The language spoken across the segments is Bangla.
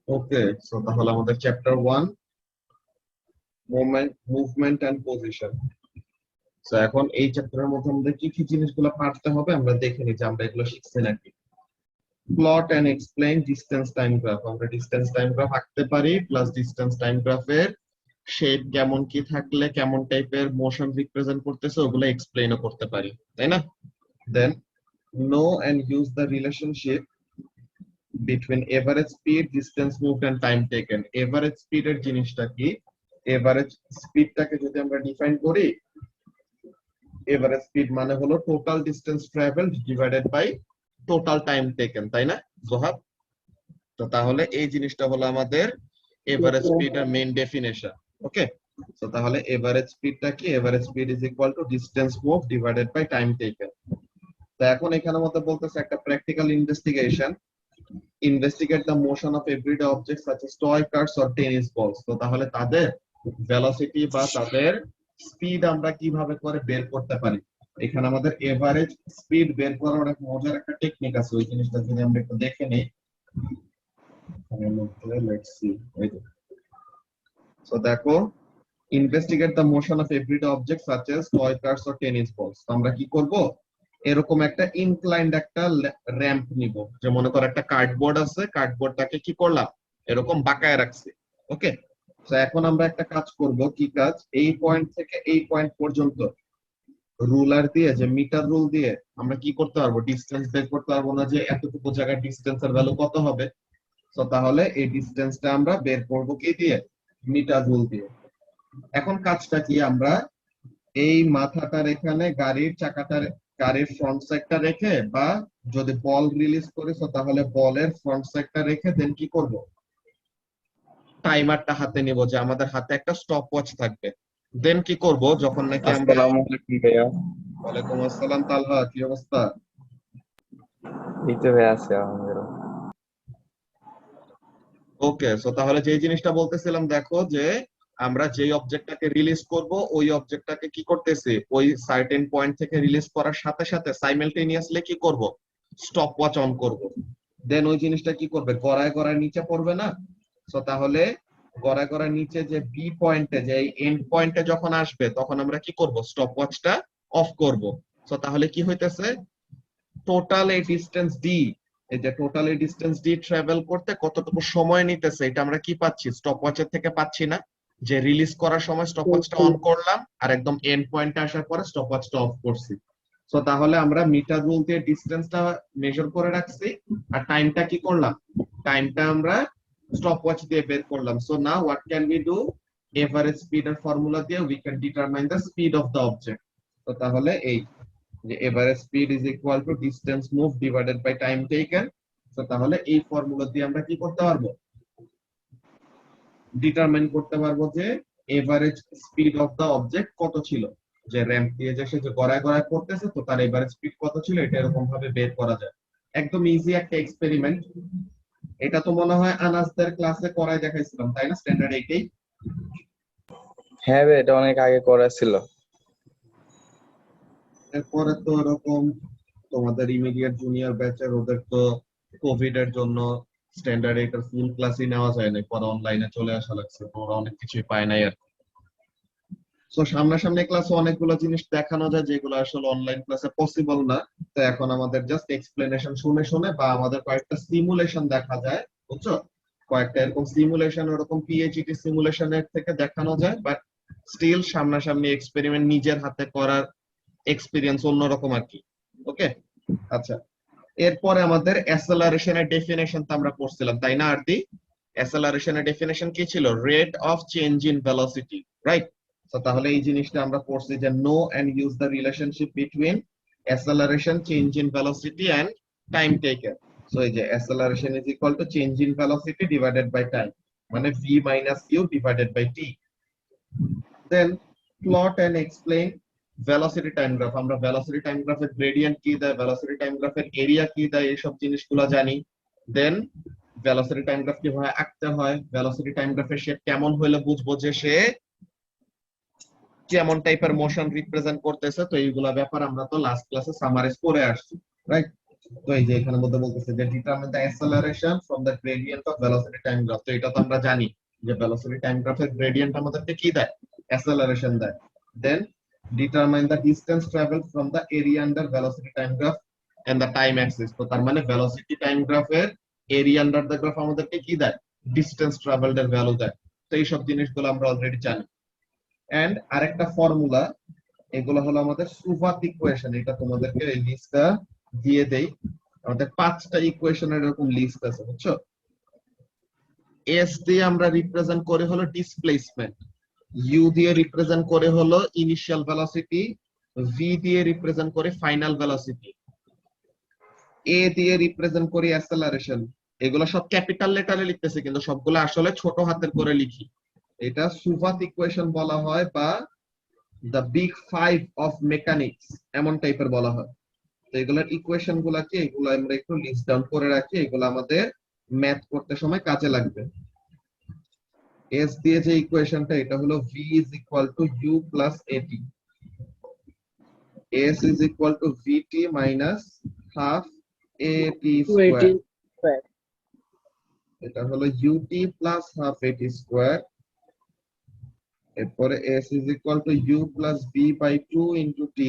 ওকে, সো তাহলে আমাদের চ্যাপ্টার 1 মুভমেন্ট এন্ড পজিশন। তো এখন এই চ্যাপ্টারের মধ্যে আমাদের কি কি জিনিসগুলো পড়তে হবে আমরা দেখে নিই যে আমরা এগুলো শিখছি নাকি। Plot and explain distance time graph. আমরা ডিসটেন্স টাইম গ্রাফ আঁকতে পারি, প্লাস ডিসটেন্স টাইম গ্রাফের শেপ কেমন কি থাকলে কেমন টাইপের মোশন রিপ্রেজেন্ট করতেছে ওগুলো এক্সপ্লেইনও করতে পারি, তাই না? Then know and use the relationship between average speed, distance moved and time taken. Average স্পিডের জিনিসটা কি? এভারেজ স্পিডটাকে যদি আমরা ডিফাইন করি, এভারেজ স্পিড মানে হলো total distance travelled divided by total time taken, তাই না জোহাব? তো তাহলে এই জিনিসটা হলো আমাদের এভারেজ স্পিড এর মেইন ডেফিনেশন। ওকে, তো তাহলে এভারেজ স্পিডটা কি? Average speed is equal to distance move divided by time taken. তো এখন এখানের মধ্যে বলতেছে একটা practical investigation, investigate the motion of everyday objects such as toy cars or tennis balls. তো তাহলে তাদের ভেলোসিটি বা তাদের স্পিড আমরা কিভাবে করে বের করতে পারি। এখানে আমাদের এভারেজ স্পিড বের করার অনেক মজার একটা টেকনিক আছে, ওই জিনিসটা যদি আমরা একটু দেখে নিই। লেটস সি, সো দেখো, investigate the motion of everyday object such as toy cars or tennis balls. আমরা কি করব, এরকম একটা ইনক্লাইন্ড একটা র‍্যাম্প নিব। যে মনে করো একটা কার্ডবোর্ড আছে, কার্ডবোর্ডটাকে কি করলাম, এরকম বাঁকায় রাখছি। ওকে, তো এখন আমরা একটা কাজ করব। কি কাজ? এই পয়েন্ট থেকে এই পয়েন্ট পর্যন্ত রুলার দিয়ে, যে মিটার রুল দিয়ে আমরা কি করতে পারবো, ডিসটেন্স বের করতে পারবো না যে এতটুকু জায়গায় ডিসটেন্সের ভ্যালু কত হবে। তো তাহলে এই ডিসটেন্সটা আমরা বের করব কি দিয়ে? মিটার রুল দিয়ে। এখন কাজটা কি, আমরা এই মাথাটার এখানে গাড়ির চাকাটার, গাড়ির ফ্রন্ট সাইডটা রেখে, বা যদি বল রিলিজ করিস তাহলে বলের ফ্রন্ট সাইডটা রেখে দেন কি করব, টাইমারটা হাতে নিব, যে আমাদের হাতে একটা স্টপ ওয়াচ থাকবে। দেন কি করব, যখন নাকি আমরা। আসসালামু আলাইকুম ভাইয়া। ওয়ালাইকুম আসসালাম তালহা, কি অবস্থা? এই তো ভাইয়া আছে আলহামদুলিল্লাহ। ওকে, সো তাহলে যে জিনিসটা বলতেছিলাম, দেখো যে আমরা যেই অবজেক্টটাকে রিলিজ করব ওই অবজেক্টটাকে কি করতেছি, ওই সার্টেন পয়েন্ট থেকে রিলিজ করার সাথে সাথে সাইমালটেনিয়াসলি কি করব, স্টপ ওয়াচ অন করব। দেন ওই জিনিসটা কি করবে, গড়ায় গড়ায় নিচে পড়বে না? সো তাহলে গড়ায় গড়ায় নিচে যে বি পয়েন্টে, যে এন্ড পয়েন্টে যখন আসবে তখন আমরা কি করব, স্টপ ওয়াচটা অফ করব। সো তাহলে কি হইতেছে, টোটাল এই ডিসটেন্স ডি, এই যে টোটাল এই ডিসটেন্স ডি ট্রাভেল করতে কতটুকু সময় নিতেছে এটা আমরা কি পাচ্ছি, স্টপ ওয়াচের থেকে পাচ্ছি না? যে রিলিজ করার সময় স্টপ ওয়াচটা অন করলাম, আর একদম এন্ড পয়েন্টে আসার পরে স্টপ ওয়াচটা অফ করছি। সো তাহলে আমরা মিটার রুল দিয়ে ডিসটেন্সটা মেজার করে রাখছি, আর টাইমটা কি করলাম, টাইমটা আমরা স্টপ ওয়াচ দিয়ে বের করলাম। So now what can we do, average স্পিডের ফর্মুলা দিয়ে we can determine the speed of the object. তো তাহলে এই যে average speed is equal to distance move divided by time taken. তো তাহলে এই ফর্মুলা দিয়ে আমরা কি করতে পারবো, ডিটারমাইন করতে পারবো যে average speed of the object কত ছিল। যে র‍্যাম্প দিয়ে যে সে যে গড়ায় গড়ায় করতেছে, তো তার এভারেজ স্পিড কত ছিল এটা এরকম ভাবে বের করা যায়। একদম ইজি একটা এক্সপেরিমেন্ট। এটা তো মনে হয় আনাসদের ক্লাসে করাই দেখাইছিলাম, তাই না? স্ট্যান্ডার্ড 8-এই। হ্যাঁ ভাই, এটা অনেক আগে করা ছিল। এরপরে তো এরকম তোমাদের ইমিডিয়েট জুনিয়র ব্যাচের, ওদের তো কোভিড এর জন্য স্ট্যান্ডার্ড 8 এর ফুল ক্লাসই নেওয়া যায় না, পরে অনলাইনে চলে আসা লাগছে, তো ওরা অনেক কিছুই পায় নাই আর কি। তো সামনাসামনি ক্লাসে অনেকগুলো জিনিস দেখানো যায় যেগুলো আসলে অনলাইন ক্লাসে পসিবল না। তো এখন আমাদের জাস্ট এক্সপ্লেনেশন শুনে শুনে, বা আমাদের কয়েকটা সিমুলেশন দেখা যায়, বুঝছো? কয়েকটা এরকম সিমুলেশন, ওরকম পিএইচইটি সিমুলেশনের থেকে দেখানো যায়, বাট স্টিল সামনাসামনি এক্সপেরিমেন্ট নিজের হাতে করার এক্সপিরিয়েন্স অন্যরকম আর কি। ওকে, আচ্ছা, এরপরে আমাদের অ্যাসেলারেশনের ডেফিনেশন তো আমরা পড়ছিলাম, তাই না আরতি? অ্যাসেলারেশনের ডেফিনেশন কি ছিল? Rate of change in velocity, right? তো তাহলে এই জিনিসটা আমরা পড়ছি যে know and use the relationship between acceleration, change in velocity and time taken. So এই যে acceleration is equal to change in velocity divided by time, মানে v minus u divided by t। Then plot and explain velocity time graph. আমরা ভেলোসিটি টাইম গ্রাফের গ্রেডিয়েন্ট কি দেয়, ভেলোসিটি টাইম গ্রাফের এরিয়া কি দেয়, এইসব জিনিসগুলো জানি। দেন ভেলোসিটি টাইম গ্রাফ কিভাবে আঁকতে হয়, ভেলোসিটি টাইম গ্রাফের শেপ কেমন হলে বুঝবো যে সে কেমন টাইপের মোশন রিপ্রেজেন্ট করতেছে, তো এইগুলা ব্যাপার আমরা তো লাস্ট ক্লাসে সামারাইজ করে আসছি, রাইট? তো এই যে এখানের মধ্যে বলতেছে যে determine the acceleration from the gradient of velocity time graph. তো এটা তো আমরা জানি যে ভেলোসিটি টাইম গ্রাফের গ্রেডিয়েন্ট আমাদেরকে কি দেয়? অ্যাসেলারেশন দেয়। Then determine the distance travelled from the area under velocity time graph and the time axis. তো তার মানে ভেলোসিটি টাইম গ্রাফের এরিয়া আন্ডার দ্য গ্রাফ আমাদেরকে কি দেয়? ডিসটেন্স ট্রাভেলড এর ভ্যালু দেয়। তো এইসব জিনিসগুলো আমরা অলরেডি জানি। এন্ড আরেকটা ফর্মুলা, এগুলো হলো আমাদের সুভাত ইকুয়েশন। এটা তোমাদেরকে এই লিস্টটা দিয়ে দেই। আমাদের 5টা ইকুয়েশনের এরকম লিস্ট আছে, বুঝছো? এস দিয়ে আমরা রিপ্রেজেন্ট করে হলো ডিসপ্লেসমেন্ট, ইউ দিয়ে রিপ্রেজেন্ট করে হলো ইনিশিয়াল ভেলোসিটি, ভি দিয়ে রিপ্রেজেন্ট করে ফাইনাল ভেলোসিটি, এ দিয়ে রিপ্রেজেন্ট করি অ্যাসেলারেশন। এগুলো সব ক্যাপিটাল লেটারে লিখতেছি কিন্তু সবগুলো আসলে ছোট হাতের করে লিখি। এটা সুভাত ইকুয়েশন বলা হয় বা দ্য বিগ 5 অফ মেকানিক্স এমন টাইপের বলা হয়। তো এগুলোর ইকুয়েশন গুলা কি, এগুলো আমরা একটু লিস্ট ডাউন করে রাখি, এগুলো আমাদের ম্যাথ করতে সময় কাজে লাগবে। এস দিয়ে যে ইকুয়েশনটা, এটা হলো v is equal to u plus at, s is equal to vt minus half at square, এটা হলো ut plus half at square, এরপরে s is equal to u plus v by 2 into t,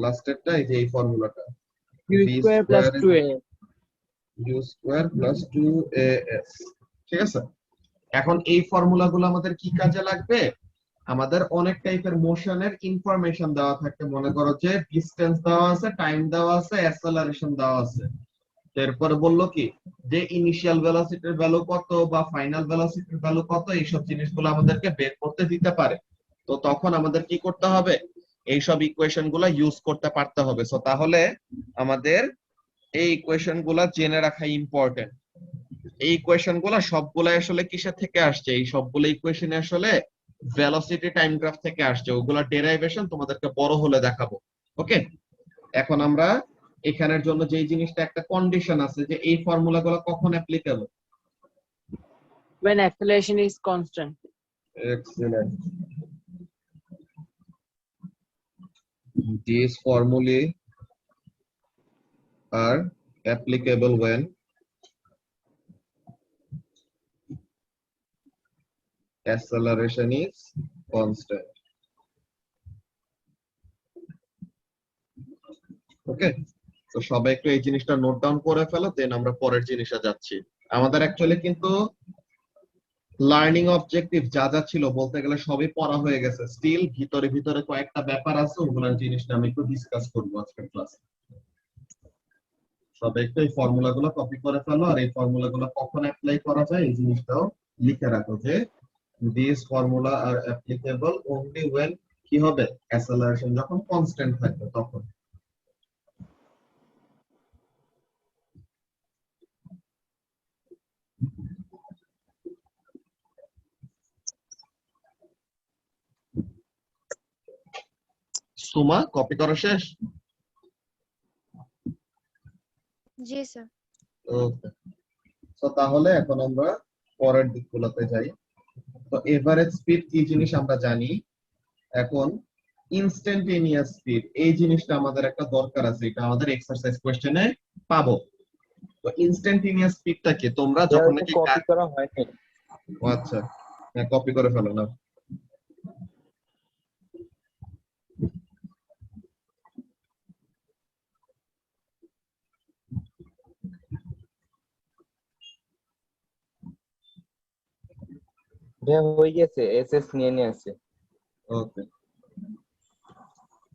লাস্টেরটা এই যে এই ফর্মুলাটা u v square plus square is 2a u square plus 2as। ঠিক আছে, এখন এই ফর্মুলাগুলো আমাদের কি কাজে লাগবে? আমাদের অনেক টাইপের মোশনের ইনফরমেশন দেওয়া থাকে। মনে করো যে ডিসটেন্স দেওয়া আছে, টাইম দেওয়া আছে, অ্যাসেলারেশন দেওয়া আছে। এরপরে বললো কি যে ইনিশিয়াল ভেলোসিটির ভ্যালু কত বা ফাইনাল ভেলোসিটির ভ্যালু কত, এইসব জিনিসগুলো আমাদেরকে বের করতে দিতে পারে। তো তখন আমাদের কি করতে হবে? এইসব ইকুয়েশন গুলা ইউজ করতে পারতে হবে। সো তাহলে আমাদের এই ইকুয়েশন গুলা জেনে রাখা ইম্পর্টেন্ট। এই ইকুয়েশন গুলা সবগুলা আসলে কিসের থেকে আসছে? এই সবগুলো ইকুয়েশন আসলে ভেলোসিটি টাইম গ্রাফ থেকে আসছে। ওগুলা ডেরাইভেশন তোমাদেরকে বড় হলে দেখাবো। ওকে, এখন আমরা এখানের জন্য যে জিনিসটা একটা কন্ডিশন আছে যে এই ফর্মুলাগুলো কখন applicable? when acceleration is constant. Excellent. These formulae are applicable when acceleration is constant. ওকে, তো সবাই একটু এই জিনিসটা নোট ডাউন করে ফেলো, দেন আমরা পরের জিনিসে যাচ্ছি। আমাদের অ্যাকচুয়ালি কিন্তু লার্নিং অবজেক্টিভ যা যা ছিল বলতে গেলে সবই পড়া হয়ে গেছে। স্টিল ভিতরে ভিতরে কয়েকটা ব্যাপার আছে, ওগুলোর জিনিসটা আমি একটু ডিসকাস করবো আজকের ক্লাসে। সবাই একটু এই ফর্মুলাগুলো কপি করে ফেলো, আর এই ফর্মুলাগুলো কখন অ্যাপ্লাই করা যায় এই জিনিসটাও লিখে রাখো যে this formula are applicable only when কি হবে? অ্যাসেলারেশন যখন কনস্ট্যান্ট থাকবে তখন। সুমা কপি করা শেষ? জি স্যার। ওকে, তো তাহলে এখন আমরা পরের দিকগুলোতে যাই। তো এভারেজ স্পিড কি জিনিস আমরা জানি। এখন ইনস্ট্যান্টেনিয়াস স্পিড, এই জিনিসটা আমাদের একটা দরকার আছে, এটা আমাদের এক্সারসাইজ কোশ্চেনে পাবো। তো ইনস্ট্যান্টেনিয়াস স্পিডটা কি? তোমরা যখন নাকি কপি করা হয়নি। ও আচ্ছা, হ্যাঁ কপি করে ফেলো না। হয়ে গেছে, এসএস নিয়ে নিয়ে আছে। ওকে,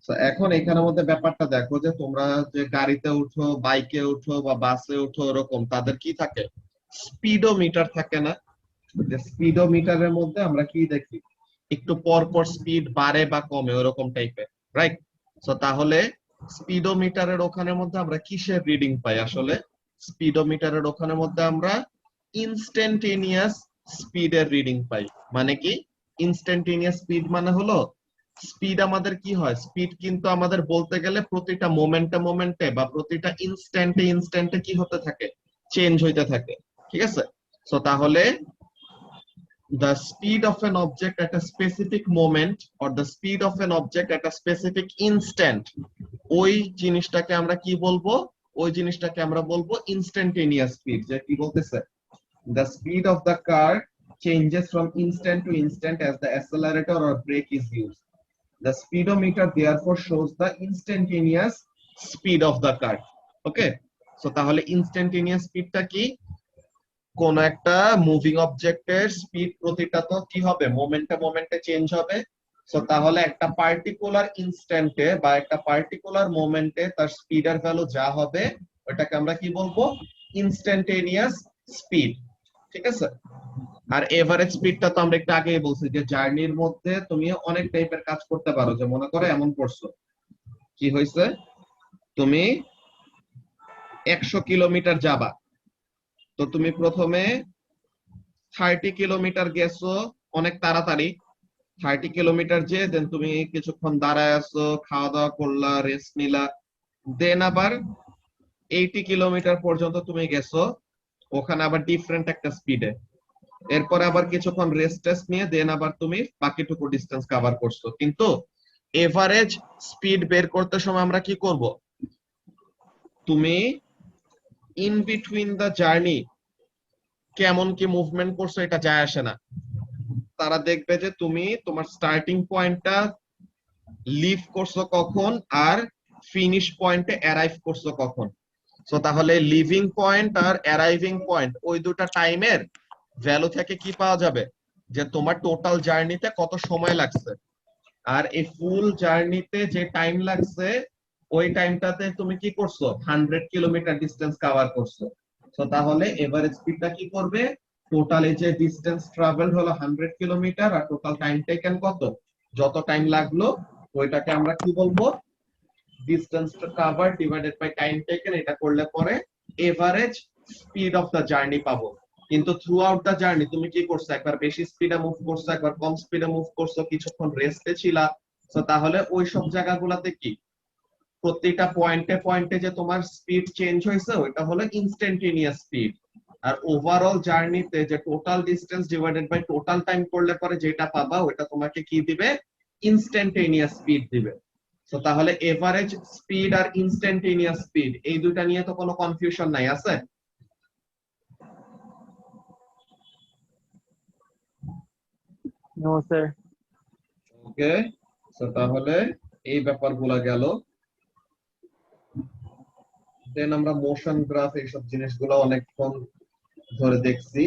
তো এখন এখানের মধ্যে ব্যাপারটা দেখো যে তোমরা যে গাড়িতে উঠো, বাইকে উঠো বা বাসে উঠো, এরকম তাদের কি থাকে? স্পিডোমিটার থাকে না? যে স্পিডোমিটারের মধ্যে আমরা কি দেখি? একটু পর পর স্পিড বাড়ে বা কমে, ওরকম টাইপের, রাইট? সো তাহলে স্পিডোমিটারের ওখানের মধ্যে আমরা কিসের রিডিং পাই? আসলে স্পিডোমিটারের ওখানের মধ্যে আমরা ইনস্ট্যান্টেনিয়াস স্পিডের রিডিং পাই। মানে কি ইনস্ট্যান্টেনিয়াস স্পিড? মানে হলো স্পিড আমাদের কি হয়? স্পিড কিন্তু আমাদের বলতে গেলে প্রতিটা মোমেন্টে বা প্রতিটা ইনস্ট্যান্টে কি হতে থাকে? চেঞ্জ হইতে থাকে, ঠিক আছে? সো তাহলে the speed of an object at a specific moment or the speed of an object at a specific instant, ওই জিনিসটাকে আমরা কি বলবো? ওই জিনিসটাকে আমরা বলবো instantaneous speed। যে কি বলতেছে, the speed of the car changes from instant to instant as the accelerator or brake is used. The speedometer therefore shows the instantaneous speed of the car. Okay, so তাহলে instantaneous স্পিডটা কি? কোন একটা মুভিং অবজেক্টের স্পিড প্রতিটা তো কি হবে, মোমেন্টে চেঞ্জ হবে। সো তাহলে একটা পার্টিকুলার ইনস্ট্যান্টে বা একটা পার্টিকুলার মোমেন্টে তার স্পিডের ভ্যালু যা হবে ওটাকে আমরা কি বলবো? Instantaneous speed. ঠিক আছে, আর এভারেজ স্পিডটা তো আমরা একটু আগেই বলছি যে জার্নির মধ্যে তুমি অনেক টাইপের কাজ করতে পারো। যে মনে করো এমন করছো, কি হয়েছে, তুমি 100 কিলোমিটার যাবা, তো তুমি প্রথমে 30 কিলোমিটার গেছো অনেক তাড়াতাড়ি, 30 কিলোমিটার যে দেন তুমি কিছুক্ষণ দাঁড়ায় আছো, খাওয়া দাওয়া করলা, রেস্ট নিলা, দেন আবার 80 কিলোমিটার পর্যন্ত তুমি গেছো, ওখানে আবার ডিফারেন্ট একটা স্পিডে, এরপরে আবার কিছুক্ষণ রেস্ট নিয়ে দেন আবার তুমি বাকিটুকু ডিস্টেন্স কভার করছো। কিন্তু এভারেজ স্পিড বের করতে সময় আমরা কি করব? তুমি ইন বিটুইন দ্য জার্নি কেমন কি মুভমেন্ট করছো এটা যায় আসে না, তারা দেখবে যে তুমি তোমার স্টার্টিং পয়েন্টটা লিভ করছো কখন আর ফিনিশ পয়েন্টে অ্যারাইভ করছো কখন। সো তাহলে লিভিং পয়েন্ট আর অ্যারাইভিং পয়েন্ট ওই দুটা টাইমের ভ্যালু থেকে কি পাওয়া যাবে, যে তোমার টোটাল জার্নিতে কত সময় লাগছে, আর এই ফুল জার্নিতে যে টাইম লাগছে ওই টাইমটাতে তুমি কি করছো, 100 কিলোমিটার ডিস্টেন্স কভার করছো। সো তাহলে এভারেজ স্পিডটা কি করবে, টোটাল এই যে ডিস্টেন্স ট্রাভেলড হলো 100 কিলোমিটার আর টোটাল টাইম টেকেন কত, যত টাইম লাগলো ওইটাকে আমরা কি বলবো, distance cover divided by time taken, এটা করলে পরে average speed of the journey পাবো। কিন্তু থ্রু আউট দা জার্নি তুমি কি করছো, একবার বেশি স্পিডে মুভ করছো, একবার কম স্পিডে মুভ করছো, কিছুক্ষণ রেস্টে ছিলা। তো তাহলে ওই সব জায়গাগুলোতে কি প্রত্যেকটা পয়েন্টে যে তোমার স্পিড চেঞ্জ হয়েছে ওইটা হলো ইনস্ট্যান্টেনিয়াস স্পিড। আর ওভারঅল জার্নিতে যে total distance divided by total time করলে পরে যেটা পাবা ওইটা তোমাকে কি দিবে, ইনস্ট্যান্টেনিয়াস স্পিড দিবে। তো তাহলে এভারেজ স্পিড আর ইনস্ট্যান্টেনিয়াস স্পিড এই দুইটা নিয়ে তো কোনো কনফিউশন নাই, আছে? No, sir. ওকে, সো তাহলে এই ব্যাপারগুলো গেল। দেন আমরা মোশন গ্রাফ এইসব জিনিসগুলো অনেকক্ষণ ধরে দেখছি,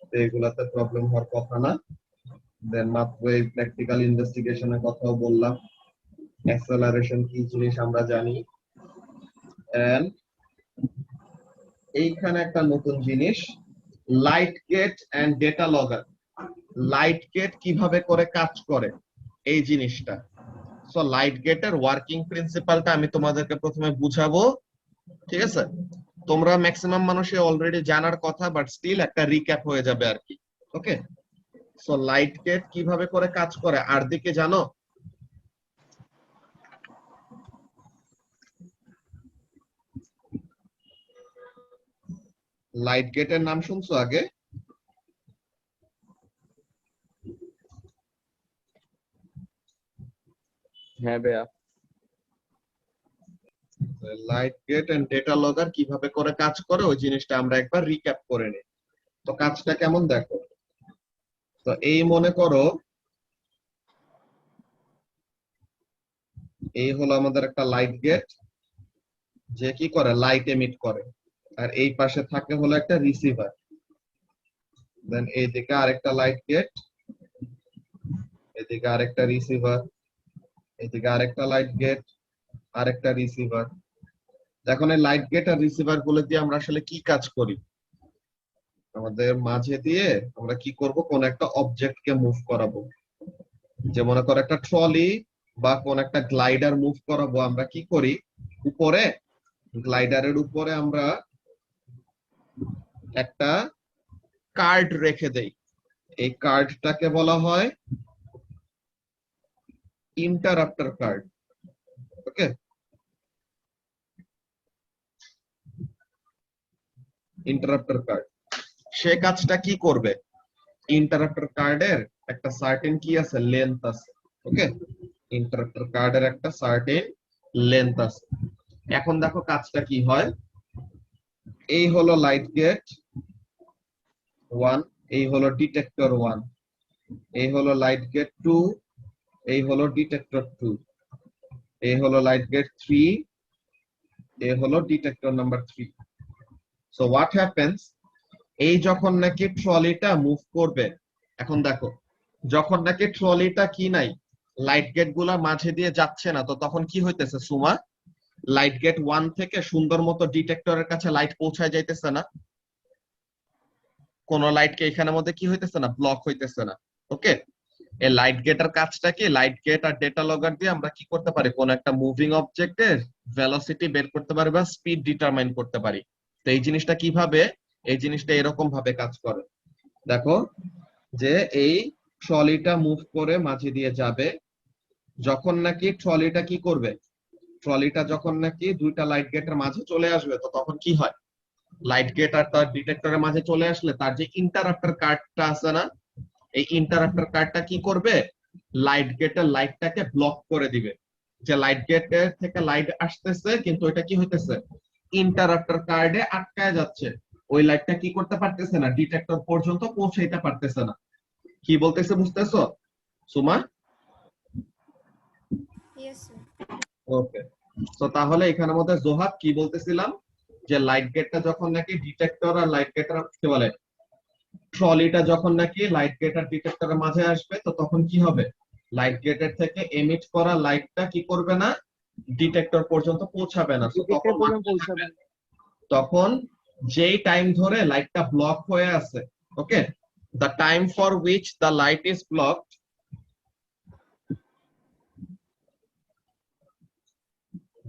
তো এগুলাতে প্রবলেম হওয়ার কথা না। দেন মাত্র এই প্র্যাকটিক্যাল ইনভেস্টিগেশনের কথাও বললাম, অ্যাক্সেলারেশন কি জিনিস আমরা জানি। এন্ড এইখানে একটা নতুন জিনিস, light gate and data logger. Light gate কিভাবে করে কাজ করে এই জিনিসটা। সো লাইট গেটের ওয়ার্কিং প্রিন্সিপালটা আমি তোমাদেরকে প্রথমে বুঝাবো, ঠিক আছে? তোমরা ম্যাক্সিমাম মানুষই অলরেডি জানার কথা, বাট স্টিল একটা রিক্যাপ হয়ে যাবে আর কি। ওকে, সো লাইট গেট কিভাবে করে কাজ করে আর দিকে জানো? লাইট গেটের নাম শুনছো আগে? হ্যাঁ ভাইয়া। লাইট গেট এন্ড ডেটা লগার কিভাবে করে কাজ করে ওই জিনিসটা আমরা একবার রিক্যাপ করে নিই। তো কাজটা কেমন দেখো। তো এই মনে করো এই হলো আমাদের একটা লাইট গেট, যে কি করে, লাইট এমিট করে। আর এই পাশে থাকে হলো একটা রিসিভার। দেন এইদিকে আরেকটা লাইট গেট, এদিকে আরেকটা রিসিভার, এদিকে আরেকটা লাইট গেট, আরেকটা রিসিভার। এখন এই লাইট গেট আর রিসিভার গুলো দিয়ে আমরা আসলে কি কাজ করি, আমাদের মাঝে দিয়ে আমরা কি করব, কোন একটা অবজেক্টকে মুভ করাবো। যে মনে করো একটা ট্রলি বা কোন একটা গ্লাইডার মুভ করাবো, আমরা কি করি, উপরে গ্লাইডারের উপরে আমরা একটা কার্ড রেখে দেই। এই কার্ডটাকে বলা হয় ইন্টারাপ্টার কার্ড। ওকে, ইন্টারাপ্টার কার্ড সে কাজটা কি করবে, ইন্টারাপ্টার কার্ডের একটা সার্টেন কি আছে, লেন্থ আছে। ওকে, ইন্টারাপ্টার কার্ডের একটা সার্টেন লেন্থ আছে। এখন দেখো কাজটা কি হয়, এই হলো লাইট গেট 1, এই হলো ডিটেক্টর 1, এই হলো লাইট গেট 2, এই হলো ডিটেক্টর 2, এই হলো লাইট গেট 3, এই হলো detector number 3। So what happens, এই যখন নাকি ট্রলিটা মুভ করবে, এখন দেখো যখন নাকি ট্রলিটা কি নাই, লাইট গেট গুলা মাঝে দিয়ে যাচ্ছে না, তো তখন কি হইতেছে সুমা, লাইট গেট 1 থেকে সুন্দর মতো ডিটেক্টরের কাছে লাইট পৌঁছায় যাইতেছে না, কোন লাইটকে এখানের মধ্যে কি হইতেছে না, ব্লক হইতেছে না। ওকে, এই লাইট গেটের কাজটা কি, লাইট গেট আর ডেটা লগার দিয়ে আমরা কি করতে পারি, কোন একটা মুভিং অবজেক্টের ভেলোসিটি বের করতে পারি বা স্পিড ডিটারমাইন করতে পারি। তো এই জিনিসটা কিভাবে, এই জিনিসটা এরকম ভাবে কাজ করে। দেখো যে এই ট্রলিটা মুভ করে মাঝে দিয়ে যাবে, যখন নাকি ট্রলিটা কি করবে, ট্রলিটা যখন নাকি দুইটা লাইট গেটের মাঝে চলে আসবে, তো তখন কি হয়, লাইট গেট আর তার ডিটেক্টরের মাঝে চলে আসলে তার যে ইন্টারাপ্টার কার্ডটা আছে না, এই ইন্টারাপ্টার কার্ডটা কি করবে, লাইট গেটের লাইটটাকে ব্লক করে দিবে। যে লাইট গেটের থেকে লাইট আসতেছে কিন্তু এটা কি হইতেছে, ইন্টারাপ্টার কার্ডে আটকায় যাচ্ছে, ওই লাইটটা কি করতে পারতেছে না, ডিটেক্টর পর্যন্ত পৌঁছাইতে পারতেছে না। কি বলতেছে বুঝতেছো সুমা? Yes, sir. ওকে, তো তাহলে এখানের মধ্যে জোহাব কি বলতেছিলাম, যে লাইট গেটটা যখন নাকি ডিটেক্টর আর লাইট গেটার কি বলে, ট্রলিটা যখন নাকি লাইট গেট আর ডিটেক্টরের মাঝে আসবে, তো তখন কি হবে, লাইট গেটের থেকে এমিট করা লাইটটা কি করবে না, ডিটেক্টর পর্যন্ত পৌঁছাবে না। So ডিটেক্টর তখন পর্যন্ত পৌঁছাবে না। তখন যেই টাইম ধরে লাইটটা ব্লক হয়ে আছে, ওকে, the time for which the light is blocked,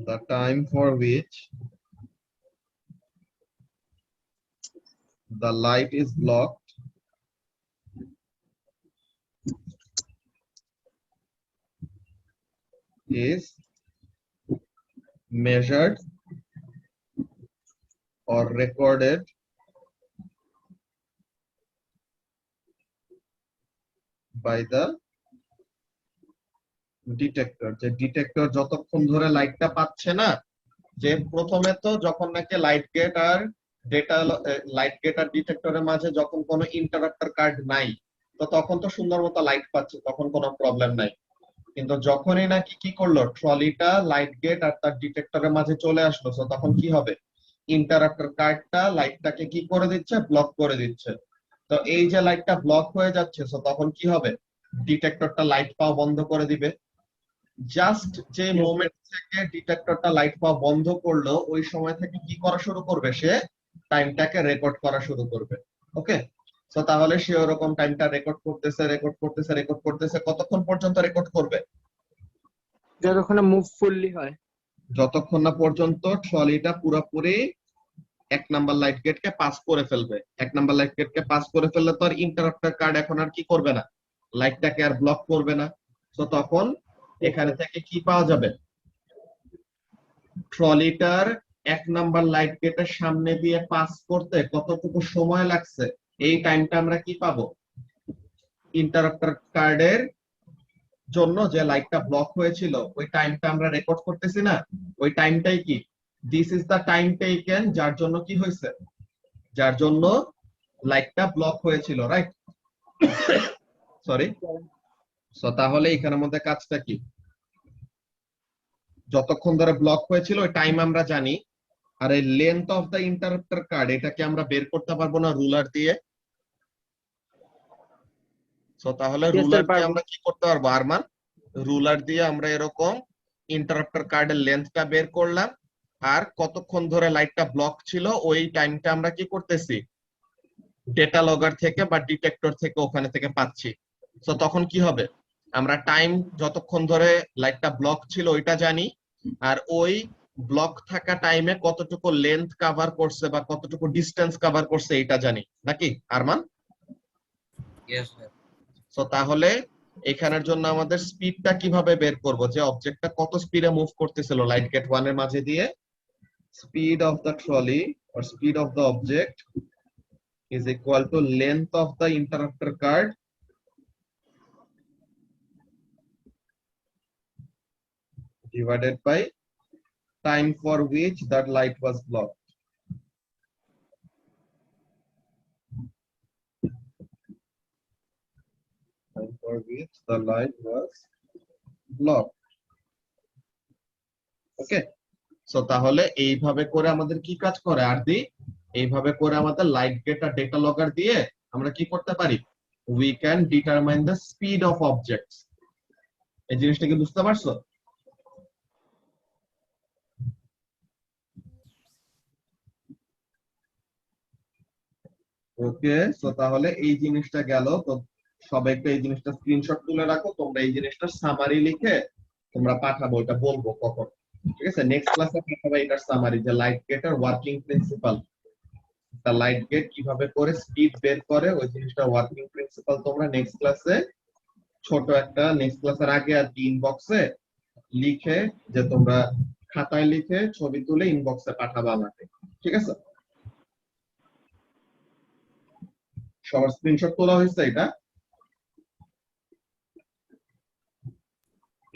the time for which the light is blocked is measured or recorded by the detector. যে ডিটেক্টর যতক্ষণ ধরে লাইটটা পাচ্ছে না, যে প্রথমে তো যখন নাকি লাইট গেট আর ডেটা, লাইট গেট আর ডিটেক্টরের মাঝে যখন কোনো ইন্টারাপ্টার কার্ড নাই, তো তখন তো সুন্দর মতো লাইট পাচ্ছে, তখন কোনো প্রবলেম নাই। কিন্তু যখনই নাকি কি করলো, ট্রলিটা লাইট গেট আর তার ডিটেক্টরের মাঝে চলে আসলো, তো তখন কি হবে, ইন্টারাপ্টার কার্ডটা লাইটটাকে কি করে দিচ্ছে, ব্লক করে দিচ্ছে। তো এই যে লাইটটা ব্লক হয়ে যাচ্ছে, তো তখন কি হবে, ডিটেক্টরটা লাইট পাওয়া বন্ধ করে দিবে। জাস্ট যে মোমেন্ট থেকে ডিটেক্টরটা লাইট পাওয়া বন্ধ করলো, ওই সময় থেকে কি করা শুরু করবে, সে টাইমটাকে রেকর্ড করা শুরু করবে। ওকে, তো তাহলে সে ওরকম টাইমটা রেকর্ড করতেছে, রেকর্ড করতেছে, রেকর্ড করতেছে, কতক্ষণ পর্যন্ত রেকর্ড করবে, যতক্ষণ মুভ ফুললি হয়। যতক্ষণ না পর্যন্ত ট্রলিটা পুরোপুরি 1 নাম্বার লাইট গেটকে পাস করে ফেলবে। 1 নাম্বার লাইট গেটকে পাস করে ফেললে তো আর ইন্টারাপ্টার কার্ড এখন আর কি করবে না, লাইটটাকে আর ব্লক করবে না। তো তখন এখানে থেকে কি পাওয়া যাবে, ট্রলিটার 1 নাম্বার লাইট গেটের সামনে দিয়ে পাস করতে কতটুকু সময় লাগছে, এই টাইমটা আমরা কি পাবো, ইন্টারাপ্টার কার্ডের জন্য যে লাইটটা ব্লক হয়েছিল ওই টাইমটা আমরা রেকর্ড করতেছি না, ওই টাইমটাই কি, this is the time taken, যার জন্য কি হয়েছে, যার জন্য লাইটটা ব্লক হয়েছিল, রাইট? সরি। সো তাহলে এখানের মধ্যে কাজটা কি, যতক্ষণ ধরে ব্লক হয়েছিল ওই টাইম আমরা জানি, আর এই লেন্থ অফ দা ইন্টারাপ্টার কার্ড এটাকে আমরা বের করতে পারবো না রুলার দিয়ে। সো তাহলে Yes, sir, রুলার দিয়ে পারবো। আমরা কি করতে পারবো আরমান, রুলার দিয়ে আমরা এরকম ইন্টারাপ্টার কার্ডের লেন্থটা বের করলাম, আর কতক্ষণ ধরে লাইটটা ব্লক ছিল ওই টাইমটা আমরা কি করতেছি, ডেটা লগার থেকে বা ডিটেক্টর থেকে ওখানে থেকে পাচ্ছি। সো তখন কি হবে, আমরা টাইম যতক্ষণ ধরে লাইটটা ব্লক ছিল ওইটা জানি, আর ওই ব্লক থাকা টাইমে কতটুকু লেন্থ কভার করছে বা কতটুকু ডিস্টেন্স কভার করছে এটা জানি, নাকি আরমান? Yes, sir. সো তাহলে এখানের জন্য আমাদের স্পিডটা কিভাবে বের করব, যে অবজেক্টটা কত স্পিডে মুভ করতেছিল লাইট গেট 1 এর মাঝে দিয়ে, speed of the trolley or speed of the object is equal to length of the interrupter card divided by time for which that light was blocked. Time for which the light was blocked. Okay, so তাহলে এইভাবে করে আমাদের কি কাজ করে আর দি, এইভাবে করে আমাদের লাইট গেট আর ডেটা লগার দিয়ে আমরা কি করতে পারি, we can determine the speed of objects. এই জিনিসটা কি বুঝতে পারছো? ওকে, সো তাহলে এই জিনিসটা গেল। তো সবাই একটু এই জিনিসটা স্ক্রিনশট তুলে রাখো, তোমরা এই জিনিসটা সামারি লিখে তোমরা পাঠাবো, এটা বলবো কখন, ঠিক আছে? নেক্সট ক্লাসে পাঠাবো এটার সামারি, যে লাইট গেটের ওয়ার্কিং প্রিন্সিপাল, তা লাইট গেট কিভাবে করে স্পিড বের করে ওই জিনিসটা ওয়ার্কিং প্রিন্সিপাল তোমরা নেক্সট ক্লাসে ছোট একটা, নেক্সট ক্লাসের আগে আর কি ইনবক্সে লিখে, যে তোমরা খাতায় লিখে ছবি তুলে ইনবক্সে পাঠাবা আমাকে, ঠিক আছে? সবার স্ক্রিনশট তোলা হয়েছে এটা?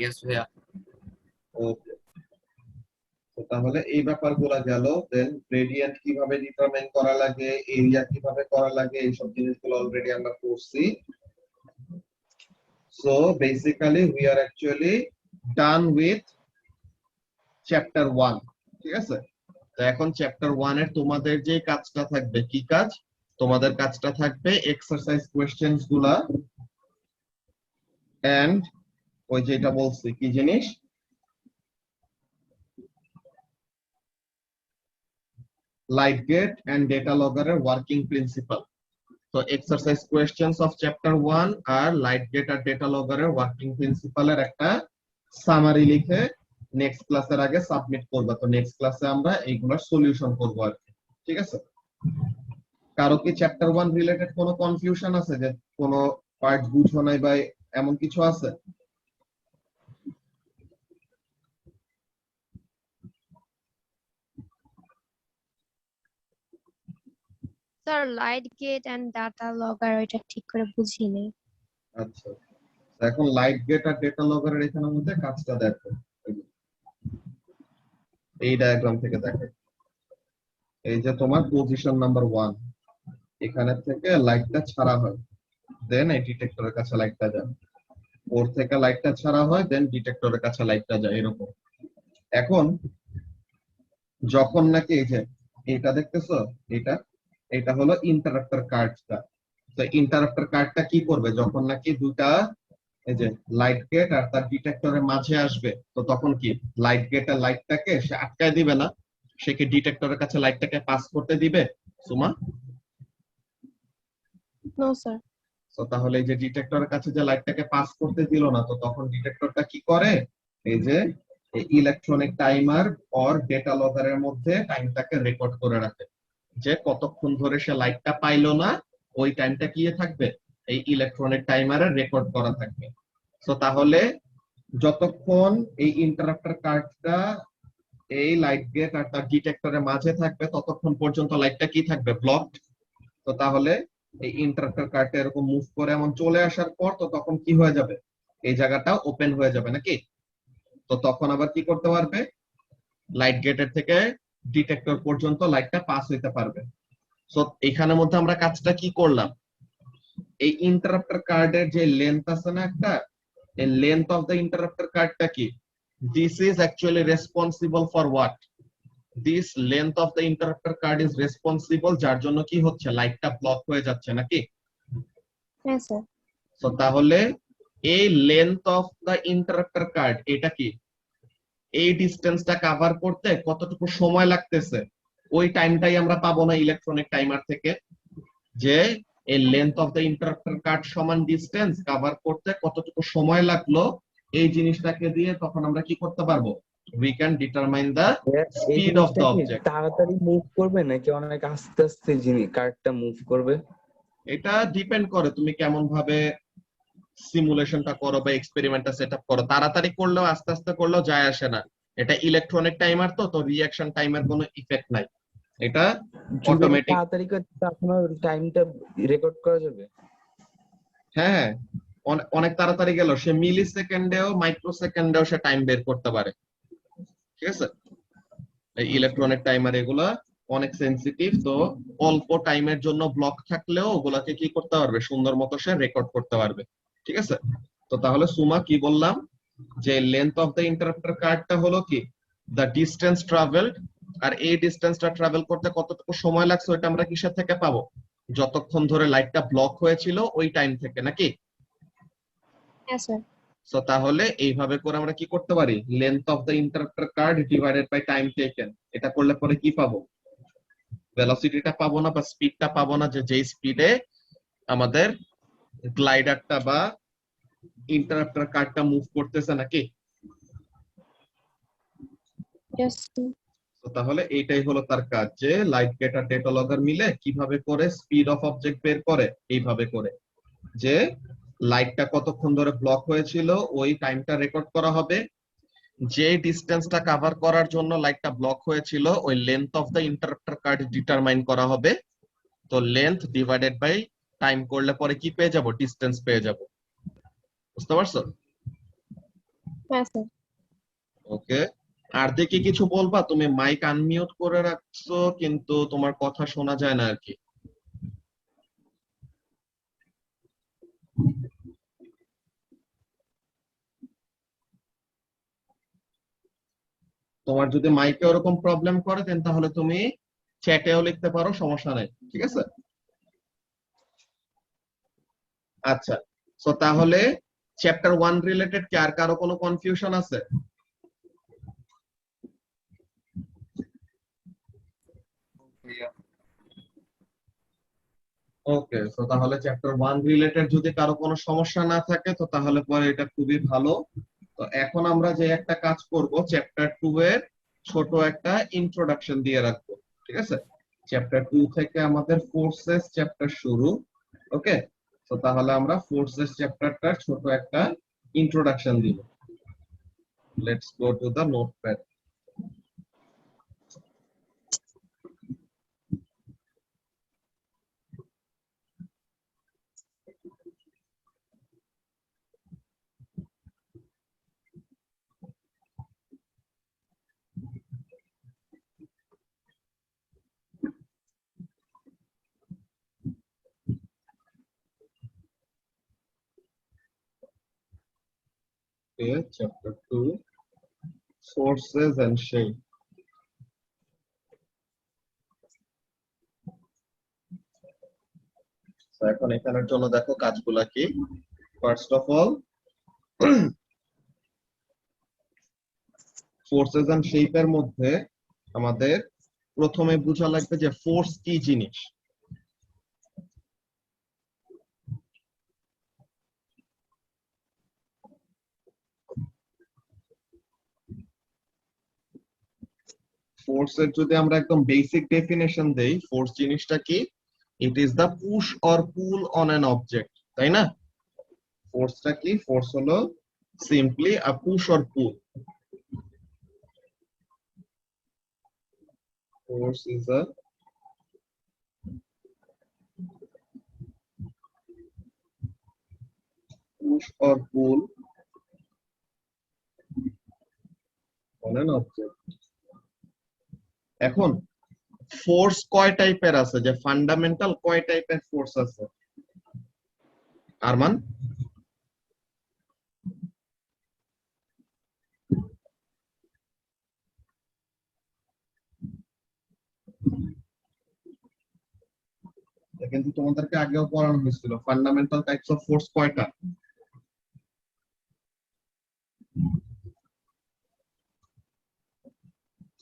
Yes, ভাইয়া। ওকে, তো তাহলে এই ব্যাপারগুলো গেল। দেন গ্রেডিয়েন্ট কিভাবে ডিটারমাইন করা লাগে, এরিয়া কিভাবে করা লাগে, এইসব জিনিসগুলো অলরেডি আমরা করছি। So basically we are actually done with chapter 1, ঠিক আছে? তো এখন চ্যাপ্টার 1 এর তোমাদের যে কাজটা থাকবে, কি কাজ? তোমাদের কাজটা থাকবে এক্সারসাইজ কোশ্চেনস গুলা এন্ড ওই যেটা বলছি কি জিনিস, light gate and data logger এর working principle. So exercise questions of chapter 1 R light gate R data logger এর working principle এর একটা সামারি লিখে নেক্সট ক্লাসের আগে সাবমিট করবা। তো নেক্সট ক্লাসে আমরা এইগুলোর সলিউশন করব আর কি, ঠিক আছে? কারো কি চ্যাপ্টার 1 রিলেটেড কোনো কনফিউশন আছে, যে কোনো পার্ট বুঝো নাই বা এমন কিছু আছে? Sir light gate and data logger ওইটা ঠিক করে বুঝিনি। আচ্ছা, তো এখন লাইট গেট আর ডেটা লগারের এখানের মধ্যে কাজটা দেখো, এই ডায়াগ্রাম থেকে দেখো। এই যে তোমার পজিশন নাম্বার 1, এখানে থেকে লাইটটা ছাড়া হয়, দেন এই ডিটেক্টরের কাছে লাইটটা যায়, ওর থেকে লাইটটা ছাড়া হয়, দেন ডিটেক্টরের কাছে লাইটটা যায়, এরকম। এখন যখন নাকি এই যে এটা দেখতেছো, এটা এটা হলো ইন্টারাপ্টার কার্ডটা। তো ইন্টারাপ্টার কার্ডটা কি করবে, যখন নাকি দুটা এই যে লাইট গেট আর তার ডিটেক্টরের মাঝে আসবে, তো তখন কি লাইট গেট আর লাইটটাকে সে আটকায় দিবে না, সে কি ডিটেক্টরের কাছে লাইটটাকে পাস করতে দিবে সুমা? No sir. তো তাহলে এই যে ডিটেক্টরের কাছে যে লাইটটাকে পাস করতে দিল না, তো তখন ডিটেক্টরটা কি করে, এই যে ইলেকট্রনিক টাইমার অর ডেটা লগারের মধ্যে টাইমটাকে রেকর্ড করে রাখে, যে কতক্ষণ ধরে সে লাইটটা পাইলো না, ওই টাইমটা কি থাকবে, এই ইলেকট্রনিক টাইমারে রেকর্ড করা থাকবে। তো তাহলে যতক্ষণ এই ইন্টারাপ্টার কার্ডটা এই লাইট গেট আর তার ডিটেক্টরের মাঝে থাকবে, ততক্ষণ পর্যন্ত লাইটটা কি থাকবে, ব্লকড। তো তাহলে এই ইন্টারাপ্টার কার্ডটা এরকম মুভ করে এমন চলে আসার পর, তো তখন কি হয়ে যাবে, এই জায়গাটা ওপেন হয়ে যাবে নাকি? তো তখন আবার কি করতে পারবে, লাইট গেটের থেকে ডিটেক্টর পর্যন্ত লাইটটা পাস হইতে পারবে। সো এখানের মধ্যে আমরা কাজটা কি করলাম, এই ইন্টারাপ্টার কার্ডের যে লেন্থ আছে না একটা, এই লেন্থ অফ দ্য ইন্টারাপ্টার কার্ডটা কি, this is actually responsible for what, this length of the interrupter card is responsible, যার জন্য কি হচ্ছে, লাইটটা ব্লক হয়ে যাচ্ছে নাকি? হ্যাঁ স্যার। সো তাহলে এই length of the interrupter card, এটা কি, এই ডিসটেন্সটা কভার করতে কতটুকু সময় লাগতেছে, ওই টাইমটাই আমরা পাবো না ইলেকট্রনিক টাইমার থেকে, যে এই length of the interrupter card সমান ডিসটেন্স কভার করতে কতটুকু সময় লাগলো, এই জিনিসটাকে দিয়ে তখন আমরা কি করতে পারবো, we can determine the speed of the object. তাড়াতাড়ি মুভ করবে নাকি অনেক আস্তে আস্তে কার্ডটা মুভ করবে? এটা ডিপেন্ড করে তুমি কেমন ভাবে সিমুলেশনটা করো বা এক্সপেরিমেন্টটা সেটআপ করো। তাড়াতাড়ি করলেও আস্তে আস্তে করলেও যায় আসে না, এটা ইলেকট্রনিক টাইমার, তো তো রিঅ্যাকশন টাইমের কোনো ইফেক্ট নাই। এটা যদি অটোমেটিক। তাড়াতাড়ি করতে আপনার টাইমটা রেকর্ড করা যাবে? হ্যাঁ হ্যাঁ, অনেক তাড়াতাড়ি গেল, সে মিলি সেকেন্ডেও মাইক্রো সেকেন্ডেও সে টাইম বের করতে পারে। ঠিক আছে, এই ইলেকট্রনিক টাইমার এগুলা অনেক সেনসিটিভ, তো অল্প টাইমের জন্য ব্লক থাকলেও ওগুলাকে কি করতে পারবে, সুন্দর মতো সে রেকর্ড করতে পারবে। ঠিক আছে, তো তাহলে সুমা কি বললাম, যে লেন্থ অফ দ্য ইন্টারাপ্টার কার্ডটা হলো কি দ্য ডিস্টেন্স ট্রাভেলড, আর এই ডিস্টেন্সটা ট্রাভেল করতে কতটুকু সময় লাগছে ওইটা আমরা কিসের থেকে পাবো, যতক্ষণ ধরে লাইটটা ব্লক হয়েছিল ওই টাইম থেকে, নাকি? Yes, sir. সো তাহলে এইভাবে করে আমরা কি করতে পারি, length of the interrupter card divided by time taken, এটা করলে পরে কি পাবো, ভেলোসিটিটা পাবো না বা স্পিডটা পাবো না, যে যেই স্পিডে আমাদের গ্লাইডারটা বা ইন্টারাপ্টার কার্ডটা মুভ করতেছে, নাকি? Yes, sir. তো তাহলে এইটাই হলো তার কাজ, যে লাইট গেট আর ডেটা লগের মিলে কিভাবে করে স্পিড অফ অবজেক্ট বের করে, এইভাবে করে যে লাইটটা কতক্ষণ ধরে ব্লক হয়েছিল ওই টাইমটা রেকর্ড করা হবে, যে ডিস্টেন্সটা কভার করার জন্য লাইটটা ব্লক হয়েছিল ওই length of the interrupter card determine করা হবে। তো লেন্থ ডিভাইডেড বাই টাইম করলে পরে কি পেয়ে যাব, ডিস্টেন্স পেয়ে যাব। বুঝতে পারছো? Yes, sir. ওকে, আর দেখি কিছু বলবা? তুমি মাইক আনমিউট করে রাখছো কিন্তু তোমার কথা শোনা যায় না আর কি। তোমার যদি মাইকে ওরকম প্রবলেম করে দেন তাহলে তুমি চ্যাটেও লিখতে পারো, সমস্যা নাই। ঠিক আছে, আচ্ছা। সো তাহলে চ্যাপ্টার 1 রিলেটেড কি আর কারো কোনো কনফিউশন আছে? Yeah. ওকে, সো তাহলে চ্যাপ্টার 1 রিলেটেড যদি কারো কোনো সমস্যা না থাকে তো তাহলে পরে এটা খুবই ভালো। তো এখন আমরা যে একটা কাজ করব, চ্যাপ্টার 2 এর ছোট একটা ইন্ট্রোডাকশন দিয়ে রাখবো। ঠিক আছে, চ্যাপ্টার 2 থেকে আমাদের ফোর্সেস চ্যাপ্টার শুরু। ওকে, তো তাহলে আমরা ফোর্সেস চ্যাপ্টারটার ছোট একটা ইন্ট্রোডাকশন দিব। Let's go to the notepad. Chapter 2, Sources and Shape. So এখন এখানের জন্য দেখো কাজগুলা কি। First of all, forces and শেপের মধ্যে আমাদের প্রথমে বোঝা লাগবে যে ফোর্স কি জিনিস। ফোর্সের যদি আমরা একদম বেসিক ডেফিনেশন দেই, ফোর্স জিনিসটা কি, ইট is the push or pool on an object, তাই না? ফোর্সটা কি, ফোর্স হলো simply a push or pool. Force is a push or pool on an object. এখন ফোর্স কয় টাইপের আছে, যে ফান্ডামেন্টাল কয় টাইপের ফোর্স আছে আরমান? কিন্তু তোমাদেরকে আগেও পড়ানো হয়েছিল, ফান্ডামেন্টাল টাইপস অফ ফোর্স কয়টা?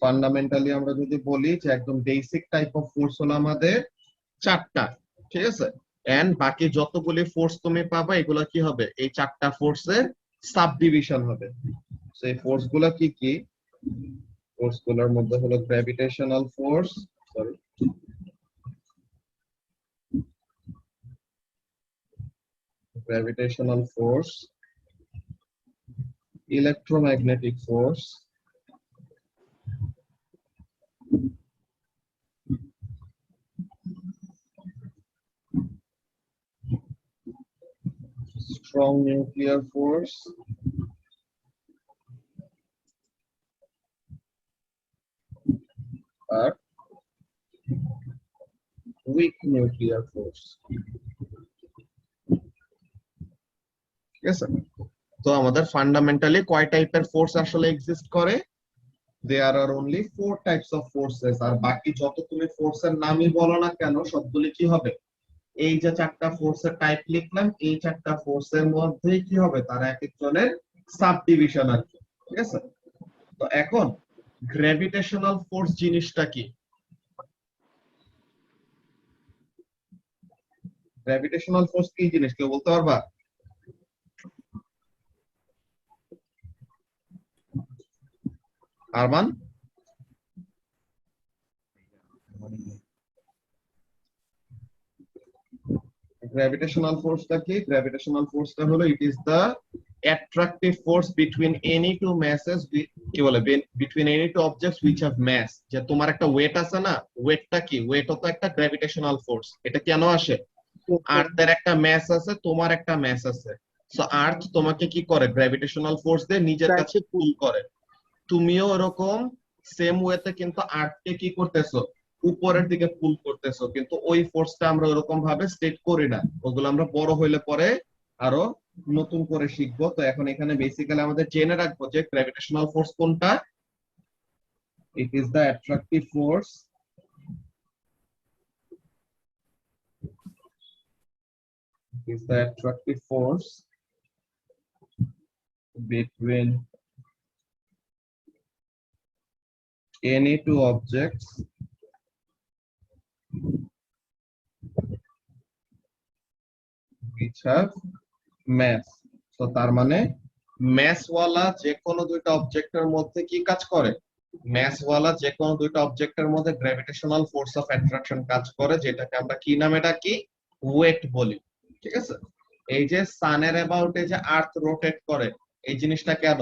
ফান্ডামেন্টালি আমরা যদি বলি যে একদম বেসিক টাইপ অফ ফোর্স হলো আমাদের চারটা। ঠিক আছে, এন্ড বাকি যতগুলি ফোর্স তুমি পাবা এগুলো কি হবে, এই চারটা ফোর্সের সাব ডিভিশন হবে। সেই ফোর্স গুলো কি কি, ফোর্স গুলোর মধ্যে হলো gravitational force, sorry, gravitational force, electromagnetic force, strong nuclear force আর weak nuclear force। ঠিক আছে, তো আমাদের ফান্ডামেন্টালি কয় টাইপের ফোর্স আসলে এক্সিস্ট করে? দেয়ার আর অনলি 4 টাইপস অফ ফোর্সেস। আর বাকি যত তুমি ফোর্সের নামই বলো না কেন সবগুলি কি হবে? এই যে 4টা ফোর্সের টাইপ লিখলাম, এই 4টা ফোর্সের মধ্যেই কি হবে? তারা এক একজনের সাব ডিভিশন আর কি। ঠিক আছে, তো এখন গ্র্যাভিটেশনাল ফোর্স জিনিসটা কি? গ্র্যাভিটেশনাল ফোর্স কি জিনিস কেউ বলতে পারবা? আরমান? গ্র্যাভিটেশনাল ফোর্সটা কি? গ্র্যাভিটেশনাল ফোর্সটা হলো it is the attractive force between any two masses, কি বলে, between any two objects which have mass. যে তোমার একটা ওয়েট আছে না, ওয়েটটা কি? ওয়েটও তো একটা গ্র্যাভিটেশনাল ফোর্স। এটা কেন আসে? আর্থের একটা ম্যাস আছে, তোমার একটা ম্যাস আছে, সো আর্থ তোমাকে কি করে? গ্র্যাভিটেশনাল ফোর্স দিয়ে নিজের কাছে পুল করে। তুমিও এরকম সেম ওয়েতে কিন্তু আর্থকে কি করতেছো? উপরের দিকে পুল করতেছো। কিন্তু ওই ফোর্সটা আমরা ওরকম ভাবে স্টেট করি না, ওগুলো আমরা বড় হইলে পরে আরো নতুন করে শিখবো। তো এখন এখানে বেসিক্যালি আমাদের জেনে রাখবো যে গ্র্যাভিটেশনাল ফোর্স কোনটা। ইট is the attractive force between any two objects which have mass। তো তার মানে ম্যাস ওয়ালা যে কোনো দুইটা অবজেক্টের মধ্যে কি কাজ করে? ম্যাস ওয়ালা যে কোনো দুইটা অবজেক্টের মধ্যে গ্র্যাভিটেশনাল ফোর্স অফ অ্যাট্রাকশন কাজ করে, যেটাকে আমরা কি নামে ডাকি? ওয়েট বলি। ঠিক আছে, এই যে সানের অ্যাবাউটে যে আর্থ রোটেট করে, এই জিনিসটা কেন?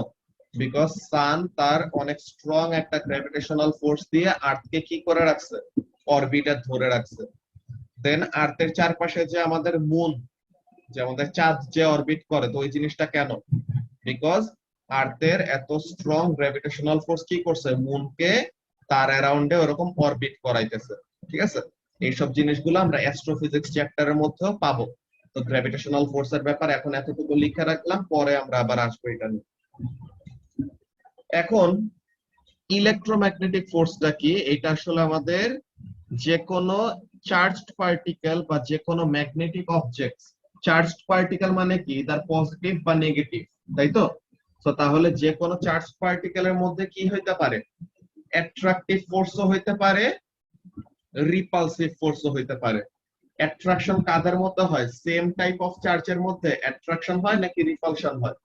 বিকজ সান তার অনেক স্ট্রং একটা গ্র্যাভিটেশনাল ফোর্স দিয়ে আর্থকে কি করে রাখছে? অরবিটে ধরে রাখছে। দেন আর্থের চারপাশে যে আমাদের মুন, যে আমাদের চাঁদ যে অরবিট করে, তো ওই জিনিসটা কেন? বিকজ আর্থের এত স্ট্রং গ্র্যাভিটেশনাল ফোর্স কি করছে? মুনকে তার অ্যারাউন্ডে ওরকম অরবিট করাইতেছে। ঠিক আছে, এইসব জিনিসগুলো আমরা অ্যাস্ট্রোফিজিক্স চ্যাপ্টারের মধ্যেও পাবো। তো গ্র্যাভিটেশনাল ফোর্সের ব্যাপার এখন এতটুকু লিখে রাখলাম, পরে আমরা আবার আসবো এটা নিয়ে। এখন ইলেকট্রোম্যাগনেটিক ফোর্সটা কি? এটা আসলে আমাদের যে কোনো চার্জড পার্টিকেল বা যে কোনো ম্যাগনেটিক অবজেক্ট, চার্জড পার্টিকেল মানে কি? তার পজিটিভ বা নেগেটিভ, তাই তো? তো তাহলে যে কোনো চার্জড পার্টিকেলের মধ্যে কি হইতে পারে? অ্যাট্রাকটিভ ফোর্সও হইতে পারে, রিপালসিভ ফোর্সও হইতে পারে। অ্যাট্রাকশন কাদের মধ্যে হয়? সেম টাইপ অফ চার্জের মধ্যে অ্যাট্রাকশন হয় নাকি রিপালশন হয়?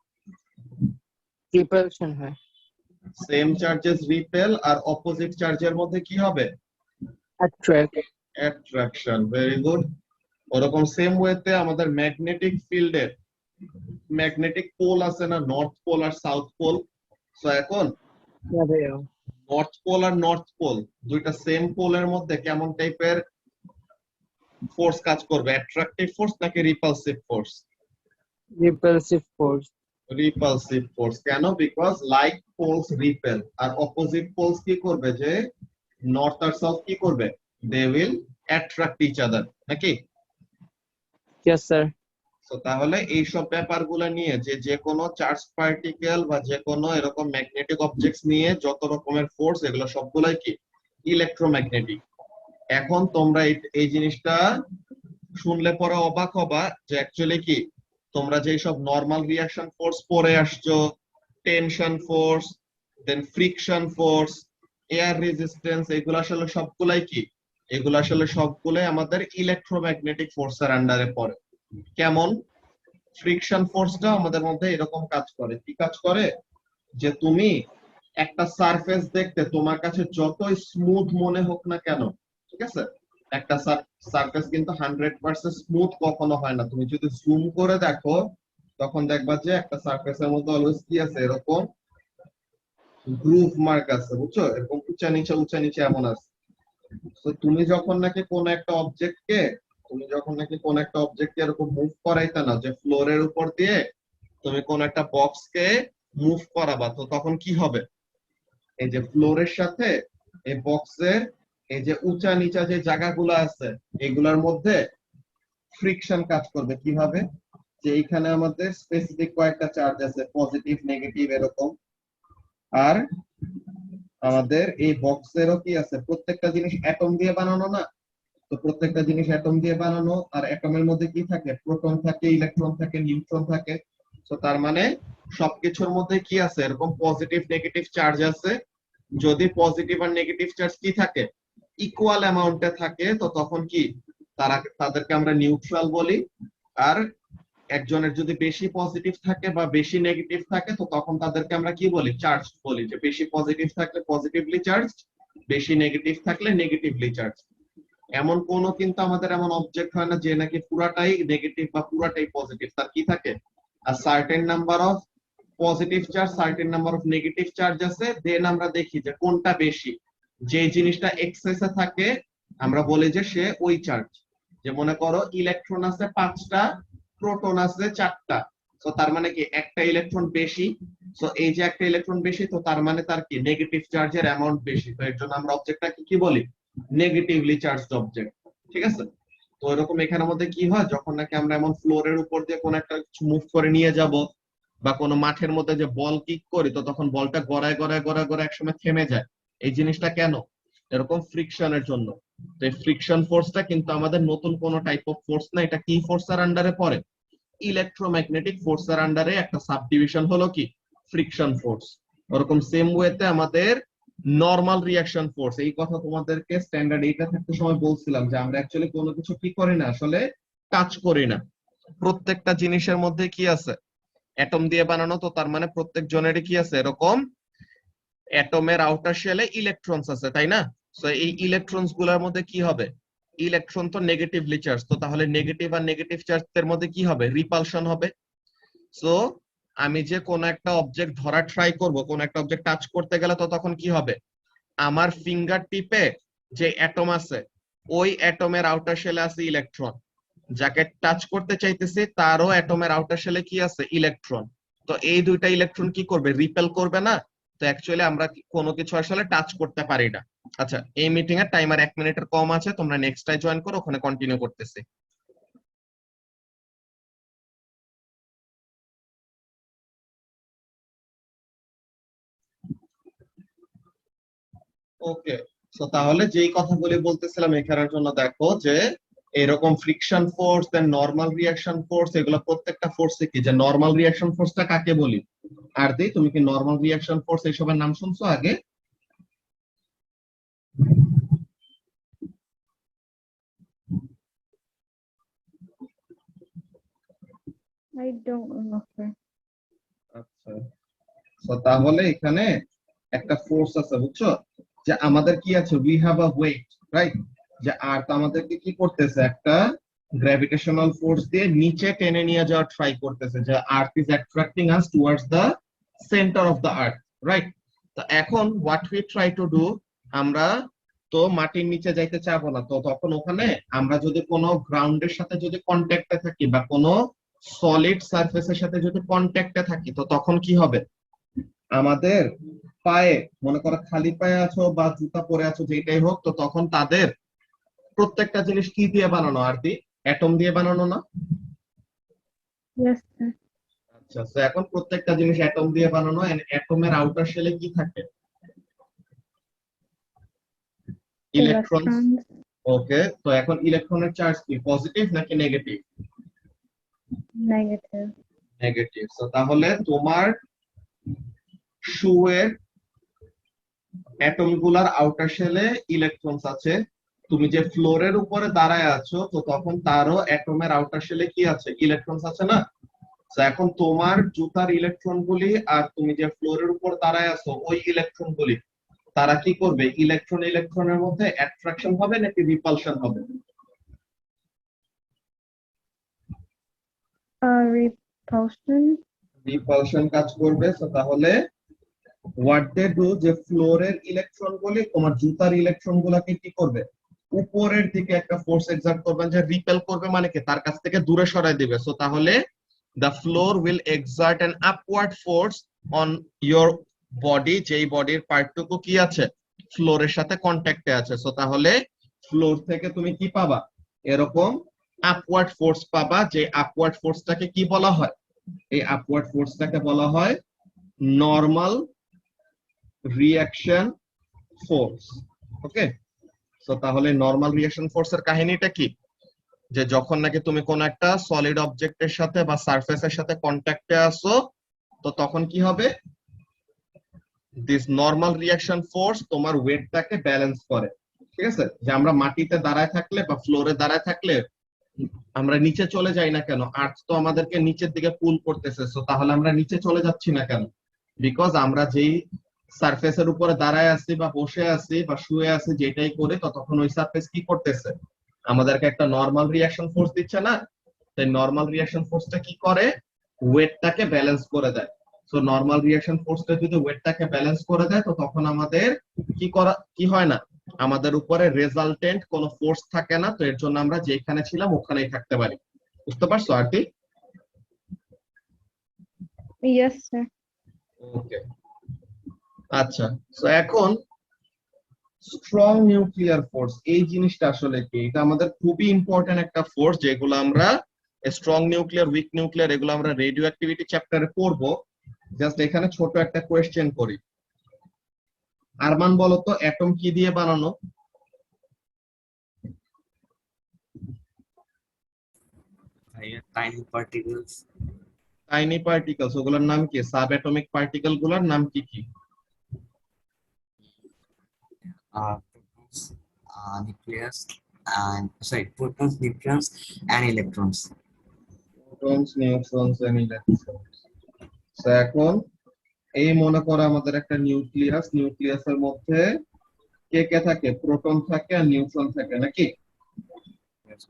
রিপালশন হয়। সেম চার্জেস রিপেল, আর অপোজিট চার্জের মধ্যে কি হবে? অ্যাট্রাক্ট। অ্যাট্রাকশন। Very good. ওরকম সেম ওয়েতে আমাদের ম্যাগনেটিক ফিল্ডের ম্যাগনেটিক পোল আছে না, নর্থ পোল আর সাউথ পোল। তো এখন নর্থ পোল আর নর্থ পোল দুইটা সেম পোলের মধ্যে কেমন টাইপের ফোর্স কাজ করবে? অ্যাট্রাকটিভ ফোর্স নাকি repulsive force? Repulsive force. Repulsive force. কেন? বিকজ লাইক পোলস রিপেল, আর অপোজিট পোলস কি করবে? যে নর্থ আর সাউথ কি করবে? They will attract each other, নাকি? Yes sir. তো তাহলে এইসব ব্যাপারগুলো নিয়ে যে কোনো চার্জ পার্টিকেল বা যে কোনো এরকম ম্যাগনেটিক অবজেক্টস নিয়ে যত রকমের ফোর্স, এগুলো সবগুলাই কি? ইলেকট্রোম্যাগনেটিক। এখন তোমরা এই জিনিসটা শুনলে পরে অবাক হবা যে অ্যাকচুয়ালি কি, তোমরা যে সব নরমাল রিঅ্যাকশন ফোর্স পড়ে আসছো, টেনশন ফোর্স, দেন ফ্রিকশন ফোর্স, এয়ার রেজিস্ট্যান্স, এগুলো আসলে সবগুলাই কি? এগুলো আসলে সবগুলাই আমাদের ইলেকট্রোম্যাগনেটিক ফোর্সের আন্ডারে পড়ে। কেমন? ফ্রিকশন ফোর্সটা আমাদের মধ্যে এরকম কাজ করে। কি কাজ করে? যে তুমি একটা সারফেস দেখতে তোমার কাছে যতই স্মুথ মনে হোক না কেন, ঠিক আছে, একটা সারফেস কিন্তু 100% স্মুথ কখনো হয় না। তুমি যদি জুম করে দেখো তখন দেখবা যে একটা সারফেসের মধ্যে অলওয়েজ কি আছে? এরকম গ্রুভ মার্ক আছে, বুঝছো? এরকম উঁচা নিচে এমন আছে। তো তুমি যখন নাকি কোন একটা অবজেক্টকে তুমি যখন নাকি কোন একটা অবজেক্ট এরকম মুভ করাইতে না, যে ফ্লোরের উপর দিয়ে তুমি কোন একটা বক্সকে মুভ করাবা, তো তখন কি হবে? এই যে ফ্লোরের সাথে এই বক্সের এই যে উঁচা নিচা যে জায়গাগুলো আছে এগুলোর মধ্যে ফ্রিকশন কাজ করবে। কিভাবে? যে এইখানে আমাদের স্পেসিফিক কয়েকটা চার্জ আছে, পজিটিভ নেগেটিভ এরকম, আর আমাদের এই বক্সেরও কি আছে, প্রত্যেকটা জিনিস অ্যাটম দিয়ে বানানো না? তো প্রত্যেকটা জিনিস অ্যাটম দিয়ে বানানো, আর অ্যাটমের মধ্যে কি থাকে? প্রোটন থাকে, ইলেকট্রন থাকে, নিউট্রন থাকে। তো তার মানে সবকিছুর মধ্যে কি আছে, এরকম পজিটিভ নেগেটিভ চার্জ আছে। যদি পজিটিভ আর নেগেটিভ চার্জ কি থাকে, ইকুয়াল অ্যামাউন্টে থাকে, তো তখন কি তাদেরকে আমরা নিউট্রাল বলি। আর একজনের যদি বেশি পজিটিভ থাকে বা বেশি নেগেটিভ থাকে, তো তখন তাদেরকে আমরা কি বলি? চার্জ বলি। যে বেশি পজিটিভ থাকলে পজিটিভলি চার্জ, বেশি নেগেটিভ থাকলে নেগেটিভলি চার্জ। এমন কোন কিন্তু আমাদের এমন অবজেক্ট হয় না যে নাকি পুরাটাই নেগেটিভ বা পুরাটাই পজিটিভ। তার কি থাকে? Are certain number of positive charge, certain number of negative charge আছে। দেন আমরা দেখি যে কোনটা বেশি। যে জিনিসটা এক্সেসে থাকে আমরা বলি যে সে ওই চার্জ। যে মনে করো ইলেকট্রন আছে 5টা, প্রোটন আছে 4টা, তো তার মানে কি একটা ইলেকট্রন বেশি। তো এই যে একটা ইলেকট্রন বেশি, তো তার মানে তার কি নেগেটিভ চার্জের অ্যামাউন্ট বেশি। তো এর জন্য আমরা অবজেক্টটাকে কি বলি? Negatively charged object. ঠিক আছে? তো এরকম এখানের মধ্যে কি হয়, যখন নাকি আমরা এমন ফ্লোরের উপর দিয়ে কোন একটা কিছু মুভ করে নিয়ে যাব, বা কোনো মাঠের মধ্যে যে বল কিক করি, তো তখন বলটা গড়ায় গড়ায় গড়ায় গড়ায় একসময় থেমে যায়। এই জিনিসটা কেন? এরকম ফ্রিকশনের জন্য। তো এই ফ্রিকশন ফোর্সটা কিন্তু আমাদের নতুন কোনো টাইপ অফ ফোর্স না, এটা কি ফোর্সের আন্ডারে পড়ে? ইলেকট্রোম্যাগনেটিক ফোর্সের আন্ডারে একটা সাবডিভিশন হলো কি? Friction force. ওরকম সেম ওয়েতে আমাদের নরমাল রিঅ্যাকশন ফোর্স, এই কথা তোমাদেরকে স্ট্যান্ডার্ড এইটা থাকতে সময় বলছিলাম যে আমরা অ্যাকচুয়ালি কোনো কিছু কি করি না, আসলে টাচ করি না। প্রত্যেকটা জিনিসের মধ্যে কি আছে? অ্যাটম দিয়ে বানানো, তো তার মানে প্রত্যেক জনেরই কি আছে? এরকম অ্যাটমের আউটার শেলে ইলেকট্রনস আছে, তাই না? সো এই ইলেকট্রনস গুলোর মধ্যে কি হবে? ইলেকট্রন তো নেগেটিভলি চার্জ, তো তাহলে নেগেটিভ আর নেগেটিভ চার্জের মধ্যে কি হবে? রিপালশন হবে। সো আমি যে কোন একটা অবজেক্ট ধরা ট্রাই করব, কোন একটা অবজেক্ট টাচ করতে গেলে, তো তখন কি হবে? আমার ফিঙ্গার টিপে যে অ্যাটম আছে, ওই অ্যাটমের আউটার শেলে আছে ইলেকট্রন। যাকে টাচ করতে চাইতেছি তারও অ্যাটমের আউটার শেলে কি আছে? ইলেকট্রন। তো এই দুইটা ইলেকট্রন কি করবে? রিপেল করবে না? তো অ্যাকচুয়ালি আমরা কোনো কিছু আসলে টাচ করতে পারি না। আচ্ছা, এই মিটিং এর টাইমার 1 মিনিটের কম আছে, তোমরা নেক্সটটাই জয়েন করো, ওখানে কন্টিনিউ করতেছি। ওকে, তো তাহলে যেই কথাগুলি বলতেছিলাম এখানের জন্য দেখো যে এরকম ফ্রিকশন ফোর্স, দেন নরমাল রিঅ্যাকশন ফোর্স, এগুলো প্রত্যেকটা ফোর্সে কি, যে নরমাল রিঅ্যাকশন ফোর্সটা কাকে বলি? আর দি তুমি কি নরমাল রিঅ্যাকশন ফোর্স এইসবের নাম শুনছো আগে? I don't know, sir. আচ্ছা, তো তাহলে এখানে একটা ফোর্স আছে, বুঝছো? যে আমাদের কি আছে, we have a weight, right? যে আর্থ আমাদেরকে কি করতেছে, একটা গ্র্যাভিটেশনাল ফোর্স দিয়ে নিচে টেনে নিয়ে যাওয়ার ট্রাই করতেছে, যে earth is attracting us towards the centre of the earth, right? তো এখন what we try to do, আমরা তো মাটির নিচে যাইতে চাবো না, তো তখন ওখানে আমরা যদি কোনো গ্রাউন্ডের সাথে যদি কন্ট্যাক্টে থাকি, বা কোনো সলিড সারফেসের সাথে যদি কন্ট্যাক্টে থাকি, তো তখন কি হবে? আমাদের পায়ে, মনে করো খালি পায়ে আছো বা জুতা পরে আছো, যেটাই হোক, তো তখন তাদের প্রত্যেকটা জিনিস কি দিয়ে বানানো? আর কি অ্যাটম দিয়ে বানানো না? Yes, sir. আচ্ছা, তো এখন প্রত্যেকটা জিনিস অ্যাটম দিয়ে বানানো, অ্যাটমের আউটার শেলে কি থাকে? ইলেকট্রন। Electrons. ওকে, তো এখন ইলেকট্রনের চার্জ কি, পজিটিভ নাকি নেগেটিভ? Negative. নেগেটিভ। তো তাহলে তোমার শুয়ের অ্যাটম গুলার আউটার শেলে ইলেকট্রনস আছে। তুমি যে ফ্লোরের উপরে দাঁড়ায় আছো, তো তখন তারও অ্যাটমের আউটার শেলে কি আছে? ইলেকট্রনস আছে না? তো এখন তোমার জুতার ইলেকট্রন গুলি আর তুমি যে ফ্লোরের উপর দাঁড়ায় আছো ওই ইলেকট্রন গুলি, তারা কি করবে? ইলেকট্রন ইলেকট্রনের মধ্যে অ্যাট্রাকশন হবে নাকি রিপালশন হবে? Repulsion. রিপালশন কাজ করবে। তো তাহলে হোয়াট দে ডু, যে ফ্লোরের ইলেকট্রন গুলি তোমার জুতার ইলেকট্রন গুলাকে কি করবে? উপরের দিকে একটা ফোর্স এক্সার্ট করবেন, যে রিপেল করবে মানে কি তার কাছ থেকে দূরে সরাই দিবে। সো তাহলে the floor will exert an upward force on your body, যেই বডির পার্টটুকু কি আছে ফ্লোরের সাথে কন্ট্যাক্টে আছে। সো তাহলে ফ্লোর থেকে তুমি কি পাবা, এরকম আপওয়ার্ড ফোর্স পাবা। যে আপওয়ার্ড ফোর্সটাকে কি বলা হয়, এই আপওয়ার্ড ফোর্সটাকে বলা হয় নরমাল রিঅ্যাকশন ফোর্স। ওকে, সো তাহলে নরমাল রিঅ্যাকশন ফোর্সের কাহিনীটা কি, যে যখন নাকি তুমি কোন একটা সলিড অবজেক্টের সাথে বা সারফেসের সাথে কন্ট্যাক্টে আসো, তো তখন কি হবে, দিস নরমাল রিঅ্যাকশন ফোর্স তোমার ওয়েটটাকে ব্যালেন্স করে। ঠিক আছে, যে আমরা মাটিতে দাঁড়ায় থাকলে বা ফ্লোরে দাঁড়ায় থাকলে আমরা নিচে চলে যাই না কেন, আর্থ তো আমাদেরকে নিচের দিকে পুল করতেছে। সো তাহলে আমরা নিচে চলে যাচ্ছি না কেন, বিকজ আমরা যেই সারফেসের উপরে দাঁড়ায় আছি বা বসে আছি বা শুয়ে আছি, যেটাই করে তো তখন ওই সারফেস কি করতেছে, আমাদেরকে একটা নরমাল রিঅ্যাকশন ফোর্স দিচ্ছে না। তাই নরমাল রিঅ্যাকশন ফোর্সটা কি করে, ওয়েটটাকে ব্যালেন্স করে দেয়। সো নরমাল রিঅ্যাকশন ফোর্সটা যদি ওয়েটটাকে ব্যালেন্স করে দেয়, তো তখন আমাদের কি হয় না, আমাদের উপরে রেজাল্টেন্ট কোনো ফোর্স থাকে না। তো এর জন্য আমরা যেখানে ছিলাম ওখানেই থাকতে পারি। বুঝতে পারছো আরতি? Yes, sir. ওকে, আচ্ছা। সো এখন স্ট্রং নিউক্লিয়ার ফোর্স এই জিনিসটা আসলে কি, এটা আমাদের খুবই ইম্পর্টেন্ট একটা ফোর্স, যেগুলো আমরা স্ট্রং নিউক্লিয়ার, উইক নিউক্লিয়ার এগুলো আমরা রেডিও অ্যাক্টিভিটি চ্যাপ্টারে পড়বো। জাস্ট এখানে ছোট একটা কোয়েশ্চেন করি। আরমান বলো তো, অ্যাটম কি দিয়ে বানানো? Tiny particles. টাইনি পার্টিকেলস, ওগুলোর নাম কি? সাব অ্যাটমিক পার্টিকেল গুলোর নাম কি কি? Protons, nucleus, and sorry, protons, neutrons, and electrons. Protons, neutrons and electrons. So এখন এই মনে করো আমাদের একটা নিউক্লিয়াস, নিউক্লিয়াসের মধ্যে কে কে থাকে, প্রোটন থাকে আর নিউট্রন থাকে নাকি? Yes.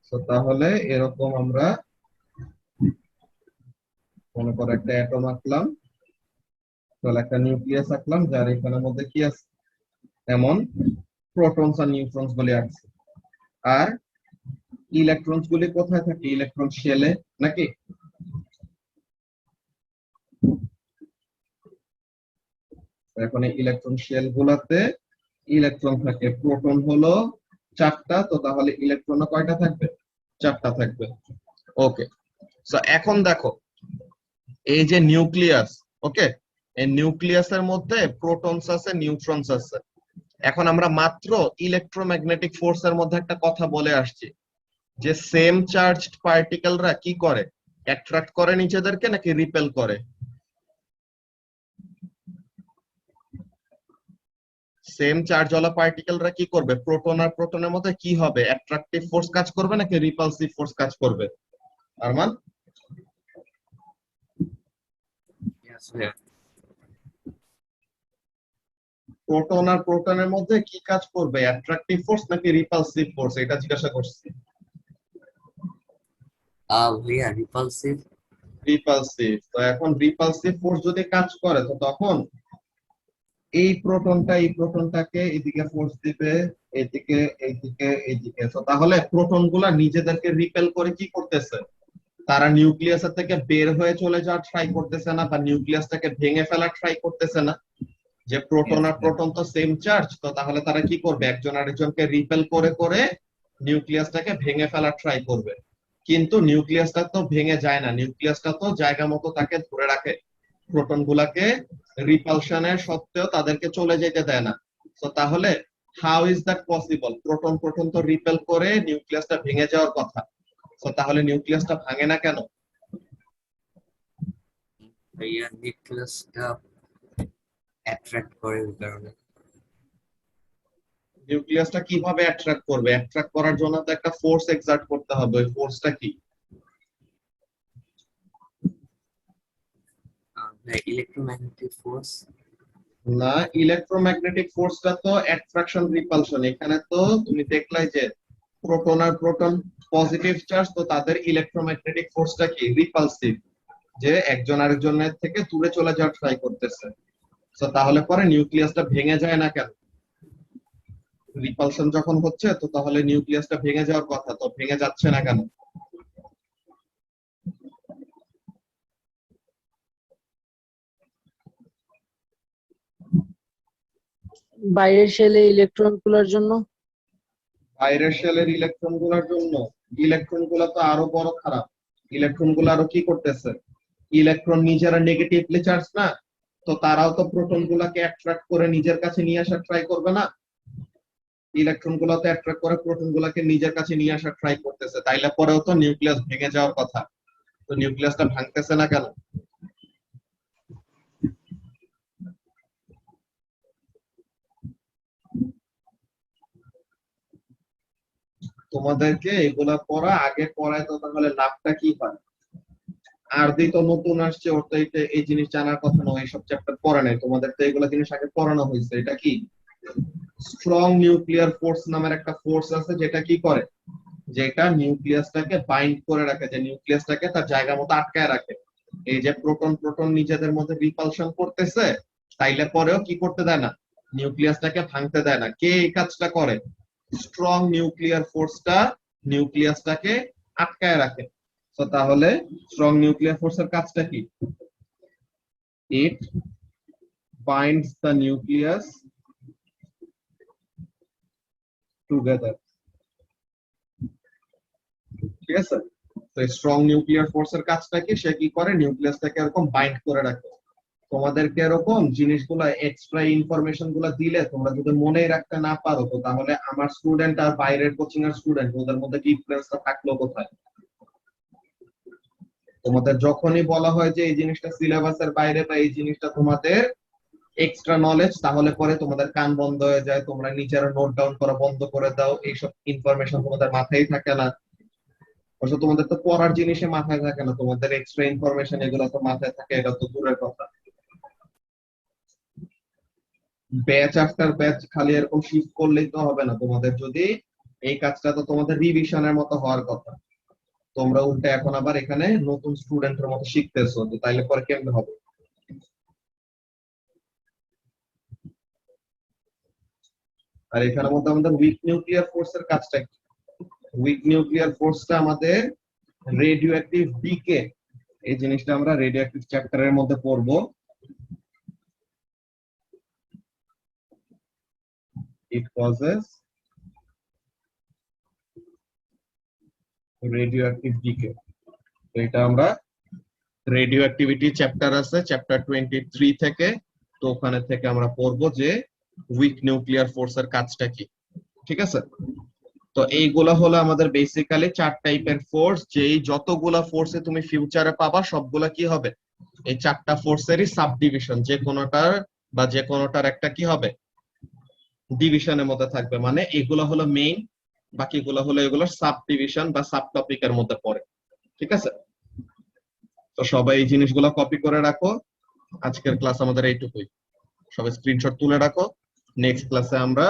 তো তাহলে এরকম আমরা মনে করো একটা অ্যাটম আঁকলাম, তাহলে একটা নিউক্লিয়াস আঁকলাম, যার এখানের মধ্যে কি আছে, এমন প্রোটনস আর নিউট্রনস গুলি আছে। আর ইলেকট্রনস গুলি কোথায় থাকে, ইলেকট্রন শেলে নাকি? এখন এই ইলেকট্রন শেল গুলাতে ইলেকট্রন থাকে, প্রোটন হলো 4টা, তো তাহলে ইলেকট্রনও কয়টা থাকবে, 4টা থাকবে। ওকে, সো এখন দেখো এই যে নিউক্লিয়াস, ওকে, এই নিউক্লিয়াসের মধ্যে প্রোটনস আছে, নিউট্রনস আছে। এখন আমরা মাত্র ইলেকট্রোম্যাগনেটিক ফোর্সের মধ্যে একটা কথা বলে আসছি, যে সেম চার্জড পার্টিকেলরা কি করে, অ্যাট্রাক্ট করে নিজেদেরকে নাকি রিপেল করে? সেম চার্জওয়ালা পার্টিকেলরা কি করবে, প্রোটন আর প্রোটনের মধ্যে কি হবে, অ্যাট্রাকটিভ ফোর্স কাজ করবে নাকি রিপালসিভ ফোর্স কাজ করবে? আরমান? Yes, yeah. প্রোটন আর প্রোটনের মধ্যে কি কাজ করবে, অ্যাট্রাকটিভ ফোর্স নাকি রিপালসিভ ফোর্স, এটা জিজ্ঞাসা করছি। We are repulsive. রিপালসিভ। তো এখন রিপালসিভ ফোর্স যদি কাজ করে, তো তখন এই প্রোটনটা এই প্রোটনটাকে এদিকে ফোর্স দিবে, এদিকে এইদিকে এইদিকে। তো তাহলে প্রোটন গুলা নিজেদেরকে রিপেল করে কি করতেছে, তারা নিউক্লিয়াসের থেকে বের হয়ে চলে যাওয়ার ট্রাই করতেছে না, বা নিউক্লিয়াসটাকে ভেঙে ফেলার ট্রাই করতেছে না। যে প্রোটন আর প্রোটন তো সেম চার্জ, তো তাহলে তারা কি করবে, একজন আরেকজনকে রিপেল করে করে নিউক্লিয়াসটাকে ভেঙে ফেলার ট্রাই করবে। কিন্তু নিউক্লিয়াসটা তো ভেঙে যায় না, নিউক্লিয়াসটা তো জায়গা মতো তাকে ধরে রাখে, প্রোটন গুলাকে রিপালশনের সত্ত্বেও তাদেরকে চলে যেতে দেয় না। তো তাহলে how is that possible, proton proton তো রিপেল করে নিউক্লিয়াসটা ভেঙে যাওয়ার কথা, তো তাহলে নিউক্লিয়াসটা ভাঙে না কেন? We are nucleus attract করে ওই কারণে। নিউক্লিয়াসটা কিভাবে অ্যাট্রাক্ট করবে, অ্যাট্রাক্ট করার জন্য তো একটা ফোর্স এক্সার্ট করতে হবে, ওই ফোর্সটা কি? The electromagnetic force. না, ইলেকট্রোম্যাগনেটিক ফোর্সটা তো অ্যাট্রাকশন রিপালশন। এখানে তো তুমি দেখলাই যে প্রোটন আর প্রোটন পজিটিভ চার্জ, তো তাদের ইলেকট্রোম্যাগনেটিক ফোর্সটা কি, রিপালসিভ, যে একজন আরেকজনের থেকে দূরে চলে যাওয়ার ট্রাই করতেছে। তো তাহলে পরে নিউক্লিয়াসটা ভেঙে যায় না কেন? রিপালশন যখন হচ্ছে তো তাহলে নিউক্লিয়াসটা ভেঙে যাওয়ার কথা, তো ভেঙে যাচ্ছে না কেন? বাইরের শেলে ইলেকট্রন গুলোর জন্য। বাইরের শেলের ইলেকট্রন গুলোর জন্য? ইলেকট্রন গুলো তো আরো বড় খারাপ। ইলেকট্রন গুলো আরো কি করতেছে? ইলেকট্রন নিজেরা নেগেটিভলি চার্জ না, তো তারাও তো প্রোটন গুলাকে অ্যাট্রাক্ট করে নিজের কাছে নিয়ে আসার ট্রাই করবে না? ইলেকট্রন গুলো তো অ্যাট্রাক্ট করে প্রোটন গুলাকে নিজের কাছে নিয়ে আসার ট্রাই করতেছে, তাইলে পরেও তো নিউক্লিয়াস ভেঙে যাওয়ার কথা, তো নিউক্লিয়াসটা ভাঙতেছে না কেন? তোমাদেরকে এগুলা পড়া আগে পড়ায় তো তাহলে লাভটা কি হয়? আর তো নতুন আসছে, ওর তো এই জিনিস জানার কথা নয়, এইসব চ্যাপ্টার পড়া নাই তোমাদের, তো এগুলা জিনিস আগে পড়ানো হয়েছে। এটা কি স্ট্রং নিউক্লিয়ার ফোর্স নামের একটা ফোর্স আছে, যেটা কি করে, যেটা নিউক্লিয়াসটাকে বাইন্ড করে রাখে, যে নিউক্লিয়াসটাকে তার জায়গা মতো আটকায় রাখে। এই যে প্রোটন প্রোটন নিজেদের মধ্যে রিপালশন করতেছে, তাইলে পরেও কি করতে দেয় না, নিউক্লিয়াসটাকে ভাঙতে দেয় না। কে এই কাজটা করে? স্ট্রং নিউক্লিয়ার ফোর্সটা নিউক্লিয়াসটাকে আটকায় রাখে। তো তাহলে স্ট্রং নিউক্লিয়ার ফোর্সের কাজটা কি? ইট binds the nucleus together. ঠিক আছে, তো স্ট্রং নিউক্লিয়ার ফোর্সের কাজটা কি, সে কি করে, নিউক্লিয়াসটাকে এরকম বাইন্ড করে রাখে। তোমাদেরকে এরকম জিনিসগুলো এক্সট্রা ইনফরমেশন গুলো দিলে তোমরা যদি মনেই রাখতে না পারো, তো তাহলে আমার স্টুডেন্ট আর বাইরের কোচিং এর স্টুডেন্ট, ওদের মধ্যে ডিফারেন্সটা থাকলো কোথায়? তোমাদের যখনই বলা হয় যে এই জিনিসটা সিলেবাসের বাইরে বা এই জিনিসটা তোমাদের এক্সট্রা নলেজ, তাহলে পরে তোমাদের কান বন্ধ হয়ে যায়, তোমরা নিজেরা নোট ডাউন করা বন্ধ করে দাও, এইসব ইনফরমেশন তোমাদের মাথায় থাকে না। অবশ্য তোমাদের তো পড়ার জিনিসে মাথায় থাকে না, তোমাদের এক্সট্রা ইনফরমেশন এগুলো তো মাথায় থাকে, এটা তো দূরের কথা। ব্যাচ আফটার ব্যাচ খালি এরকম শিফট করলেই তো হবে না তোমাদের, যদি এই কাজটা তো তোমাদের রিভিশনের মতো হওয়ার কথা, তোমরা উল্টে এখন আবার এখানে নতুন স্টুডেন্টের মতো শিখতেছো, তো তাইলে পরে কেমনে হবে? আর এখানের মধ্যে আমাদের উইক নিউক্লিয়ার ফোর্সের কাজটা কি? উইক নিউক্লিয়ার ফোর্সটা আমাদের রেডিও অ্যাক্টিভ ডিকে, এই জিনিসটা আমরা রেডিও অ্যাক্টিভ চ্যাপ্টারের মধ্যে পড়বো। It causes radioactive decay. তো এটা আমরা রেডিও অ্যাক্টিভিটি চ্যাপ্টার আছে চ্যাপ্টার 23 থেকে, তো ওখানে থেকে আমরা পড়বো যে উইক নিউক্লিয়ার ফোর্সের কাজটা কি। ঠিক আছে, তো এইগুলা হলো আমাদের বেসিক্যালি 4 টাইপের ফোর্স, যেই যতগুলা ফোর্সে তুমি ফিউচারে পাবা সবগুলা কি হবে, এই 4টা ফোর্সেরই সাব ডিভিশন, যে কোনোটার বা যে কোনোটার একটা কি হবে, ডিভিশনের মধ্যে থাকবে। মানে এগুলো হলো মেইন, বাকিগুলো হলো এগুলোর সাব ডিভিশন বা সাব টপিকের মধ্যে পড়ে। ঠিক আছে, তো সবাই এই জিনিসগুলো কপি করে রাখো। আজকের ক্লাস আমাদের এইটুকুই, সবাই স্ক্রিনশট তুলে রাখো। নেক্সট ক্লাসে আমরা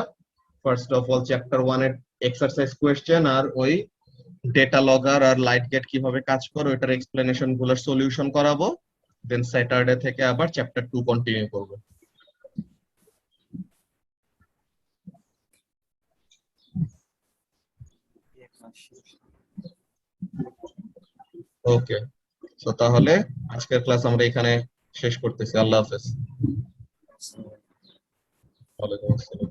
ফার্স্ট অফ অল চ্যাপ্টার 1 এর এক্সারসাইজ কোয়েশ্চেন আর ওই ডেটা লগার আর লাইট গেট কিভাবে কাজ করে ওটার এক্সপ্লেনেশন গুলোর সলিউশন করাবো। দেন স্যাটারডে থেকে আবার চ্যাপ্টার 2 কন্টিনিউ করবো। ওকে, তো তাহলে আজকের ক্লাস আমরা এখানে শেষ করতেছি। আল্লাহ হাফেজ। ওয়ালাইকুম আসসালাম।